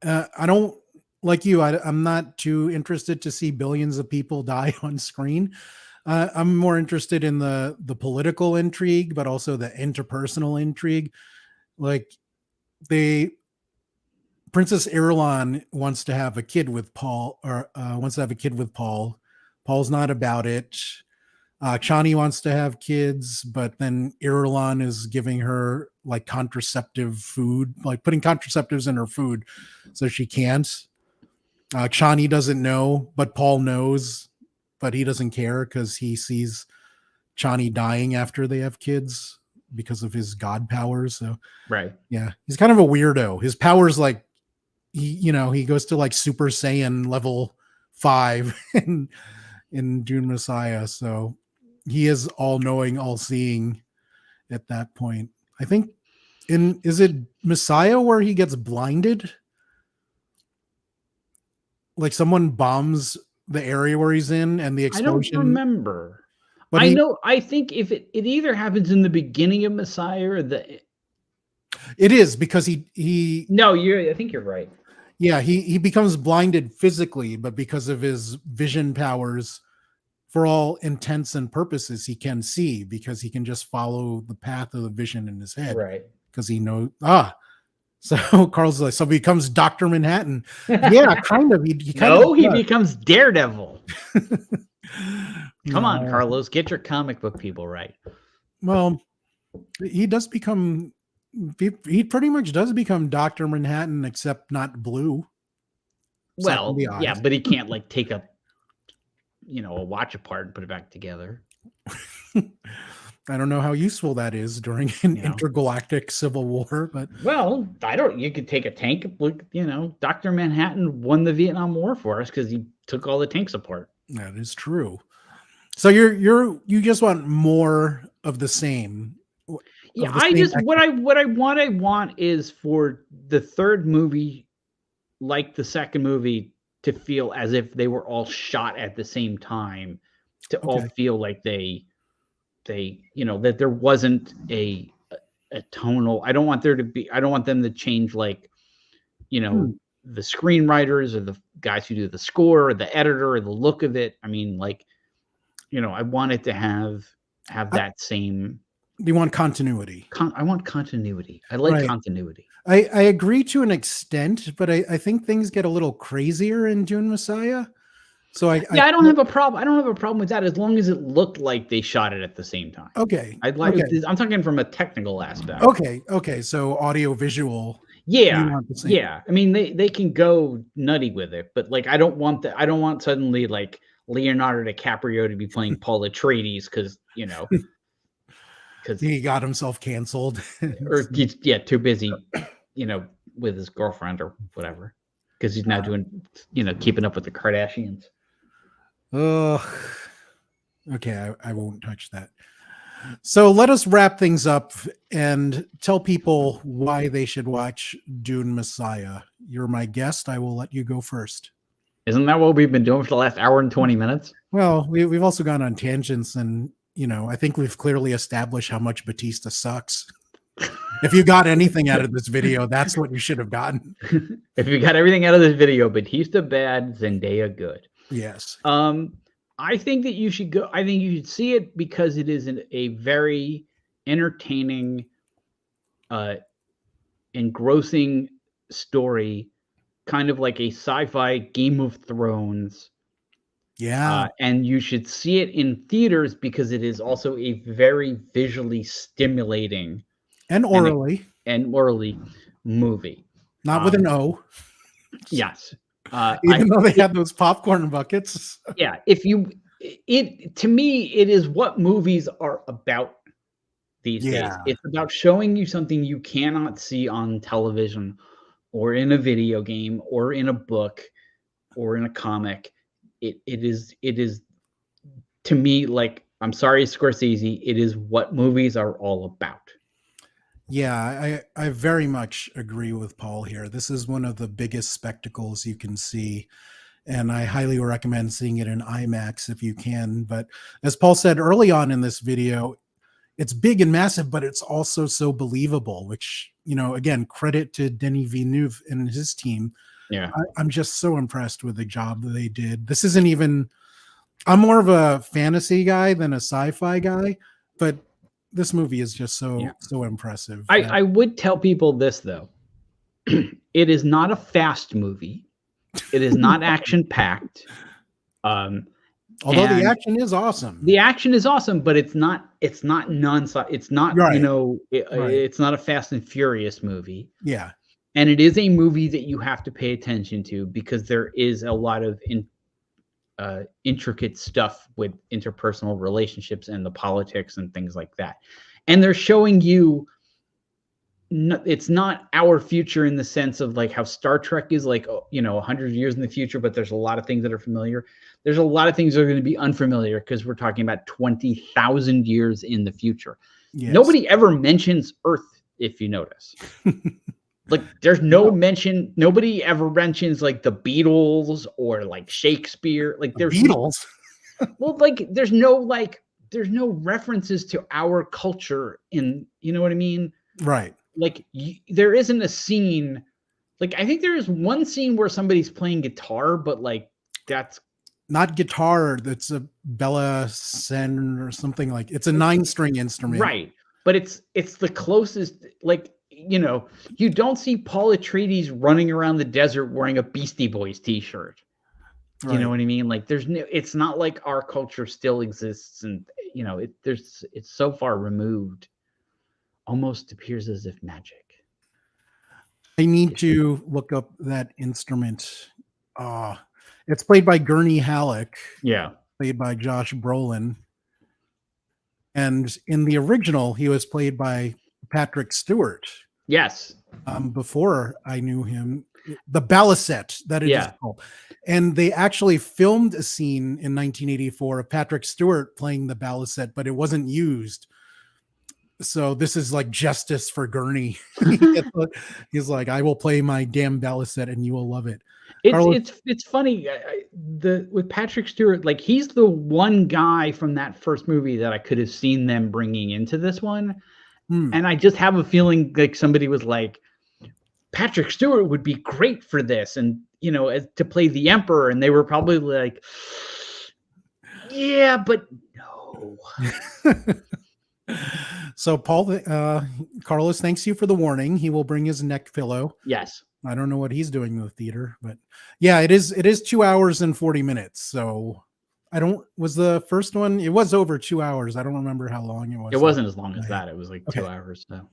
I don't like you. I'm not too interested to see billions of people die on screen. I'm more interested in the political intrigue, but also the interpersonal intrigue. Like Princess Irulan wants to have a kid with Paul, or wants to have a kid with Paul. Paul's not about it. Chani wants to have kids, but then Irulan is giving her like contraceptive food, like putting contraceptives in her food so she can't. Chani doesn't know, but Paul knows, but he doesn't care because he sees Chani dying after they have kids because of his god powers. So yeah, he's kind of a weirdo. His powers, like, he goes to like Super Saiyan level 5 in Dune Messiah. So he is all knowing, all seeing at that point. I think is it Messiah where he gets blinded? Like someone bombs the area where he's in and the explosion. I don't remember. But I think if it either happens in the beginning of Messiah or it is because he No, I think you're right. Yeah, he becomes blinded physically, but because of his vision powers, for all intents and purposes, he can see because he can just follow the path of the vision in his head. Right. Because he knows. So Carl's like, so he becomes Dr. Manhattan. Yeah, kind of. He becomes Daredevil. Come on, Carlos, get your comic book people right. Well, he does become. He pretty much does become Dr. Manhattan, except not blue. Well, yeah, but he can't like take a watch apart and put it back together. I don't know how useful that is during an intergalactic civil war, but you could take a tank. Look, Dr. Manhattan won the Vietnam War for us because he took all the tanks apart. That is true. So you just want more of the same. Yeah, what I want is for the third movie, like the second movie, to feel as if they were all shot at the same time, to all feel like they that there wasn't a tonal. I don't want them to change like, the screenwriters or the guys who do the score or the editor or the look of it. I mean, like, I want it to have that same. You want continuity. I want continuity. I like continuity. I agree to an extent, but I think things get a little crazier in Dune Messiah. So I don't have a problem. I don't have a problem with that as long as it looked like they shot it at the same time. Okay. I'm talking from a technical aspect. Okay. So audio visual. Yeah. Yeah. I mean, they can go nutty with it, but like I don't want suddenly like Leonardo DiCaprio to be playing Paul Atreides because he got himself canceled. Or he's too busy, with his girlfriend or whatever. Because he's now doing, keeping up with the Kardashians. Oh, okay. I won't touch that. So let us wrap things up and tell people why they should watch Dune Messiah. You're my guest. I will let you go first. Isn't that what we've been doing for the last hour and 20 minutes? Well, we've also gone on tangents, and I think we've clearly established how much Batista sucks. If you got anything out of this video, that's what you should have gotten. If you got everything out of this video, Batista bad, Zendaya good. Yes. I think that you should go. I think you should see it because it is a very entertaining, engrossing story, kind of like a sci-fi Game of Thrones. Yeah. And you should see it in theaters because it is also a very visually stimulating and orally movie. Not with an O. Yes. Even though they have those popcorn buckets. Yeah. To me, it is what movies are about these days. It's about showing you something you cannot see on television or in a video game or in a book or in a comic. It is to me, like, I'm sorry, Scorsese, it is what movies are all about. Yeah, I very much agree with Paul here. This is one of the biggest spectacles you can see, and I highly recommend seeing it in IMAX if you can. But as Paul said early on in this video, it's big and massive, but it's also so believable, which, again, credit to Denis Villeneuve and his team. Yeah, I'm just so impressed with the job that they did. This isn't even, I'm more of a fantasy guy than a sci-fi guy, but this movie is just so impressive. I would tell people this, though. It is not a fast movie. It is not action-packed. Although the action is awesome. The action is awesome, but it's not non-stop. It's not, it's not a Fast and Furious movie. Yeah. And it is a movie that you have to pay attention to because there is a lot of intricate stuff with interpersonal relationships and the politics and things like that. And they're showing you it's not our future in the sense of like how Star Trek is like, 100 years in the future, but there's a lot of things that are familiar. There's a lot of things that are going to be unfamiliar because we're talking about 20,000 years in the future. Yes. Nobody ever mentions Earth, if you notice. Like there's no mention, nobody ever mentions like the Beatles or like Shakespeare. Like there's Beatles. Well, like there's no references to our culture in, you know what I mean? Right. Like there isn't a scene. Like I think there is one scene where somebody's playing guitar, but like that's not guitar. That's a Bella Sen or something like. It's a 9-string instrument. Right. But it's the closest, like, you don't see Paul Atreides running around the desert wearing a Beastie Boys t-shirt. Right. You know what I mean? Like it's not like our culture still exists and, it's so far removed, almost appears as if magic. I need to look up that instrument. It's played by Gurney Halleck. Yeah. Played by Josh Brolin. And in the original, he was played by Patrick Stewart. Yes. Before I knew him, the balisette that it is called. And they actually filmed a scene in 1984 of Patrick Stewart playing the balisette, but it wasn't used. So this is like justice for Gurney. He's like, I will play my damn balisette and you will love it. It's funny with Patrick Stewart, like he's the one guy from that first movie that I could have seen them bringing into this one. And I just have a feeling like somebody was like, Patrick Stewart would be great for this. And, to play the Emperor. And they were probably like, yeah, but no. So Paul, Carlos, thanks you for the warning. He will bring his neck pillow. Yes. I don't know what he's doing in the theater, but yeah, it is 2 hours and 40 minutes. So was the first one, it was over 2 hours. I don't remember how long it was. It wasn't as long as that. It was like 2 hours. So.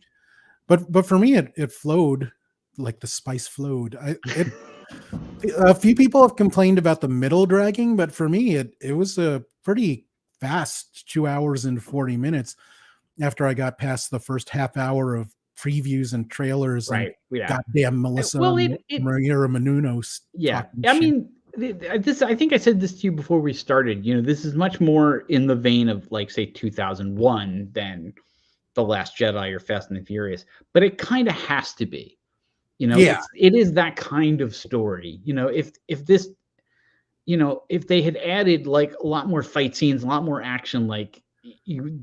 But for me, it flowed like the spice flowed. A few people have complained about the middle dragging, but for me, it was a pretty fast 2 hours and 40 minutes after I got past the first half hour of previews and trailers. Right. And goddamn Melissa Maria Menounos. Yeah. I mean, I think I said this to you before we started. This is much more in the vein of, like, say, 2001 than The Last Jedi or Fast and the Furious, but it kind of has to be. It is that kind of story. If this, if they had added like a lot more fight scenes, a lot more action, like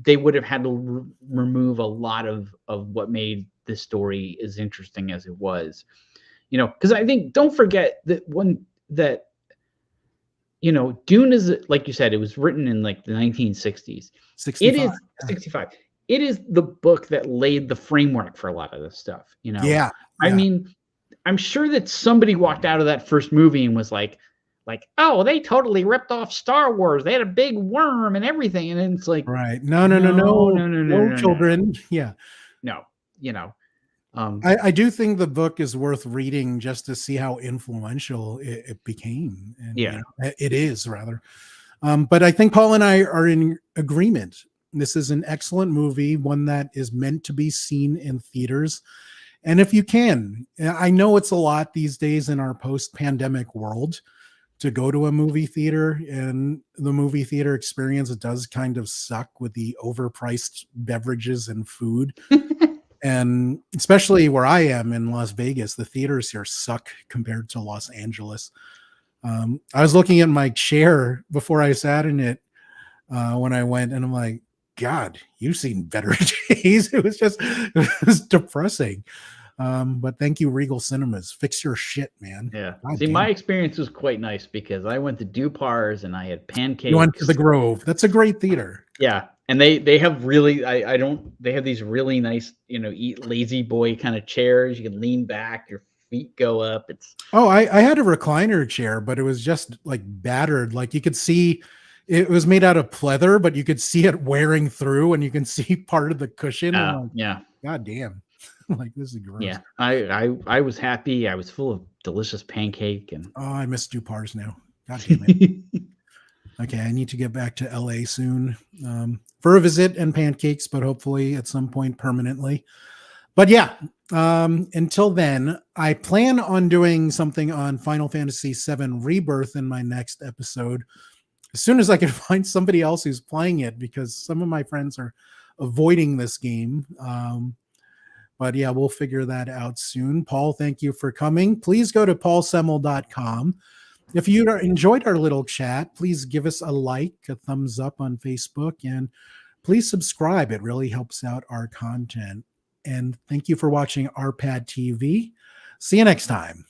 they would have had to remove a lot of what made this story as interesting as it was. Because I think, don't forget that Dune is, like you said, it was written in like the 1960s. 65. It is 65. It is the book that laid the framework for a lot of this stuff. Yeah. I mean, I'm sure that somebody walked out of that first movie and was like, oh, they totally ripped off Star Wars. They had a big worm and everything. And it's like, right. No, children. Yeah. No, I do think the book is worth reading just to see how influential it became. And, it is rather. But I think Paul and I are in agreement. This is an excellent movie, one that is meant to be seen in theaters. And if you can, I know it's a lot these days in our post-pandemic world to go to a movie theater, and the movie theater experience does kind of suck with the overpriced beverages and food. And especially where I am in Las Vegas, the theaters here suck compared to Los Angeles. I was looking at my chair before I sat in it when I went, and I'm like, God, you've seen better days. It was depressing. But thank you, Regal Cinemas. Fix your shit, man. Yeah. See, my experience was quite nice because I went to Dupar's and I had pancakes. You went to the Grove. That's a great theater. Yeah. And they have really, they have these really nice, eat lazy boy kind of chairs. You can lean back, your feet go up. I had a recliner chair, but it was just like battered. Like you could see it was made out of pleather, but you could see it wearing through and you can see part of the cushion. Yeah. God damn. Like, this is gross. Yeah. I was happy. I was full of delicious pancake and I miss Dupar's now. God damn it. Okay, I need to get back to LA soon for a visit and pancakes, but hopefully at some point permanently. But yeah, until then, I plan on doing something on Final Fantasy VII Rebirth in my next episode as soon as I can find somebody else who's playing it, because some of my friends are avoiding this game. But yeah, we'll figure that out soon. Paul, thank you for coming. Please go to paulsemel.com. If you enjoyed our little chat, please give us a like, a thumbs up on Facebook, and please subscribe. It really helps out our content. And thank you for watching RPadTV. See you next time.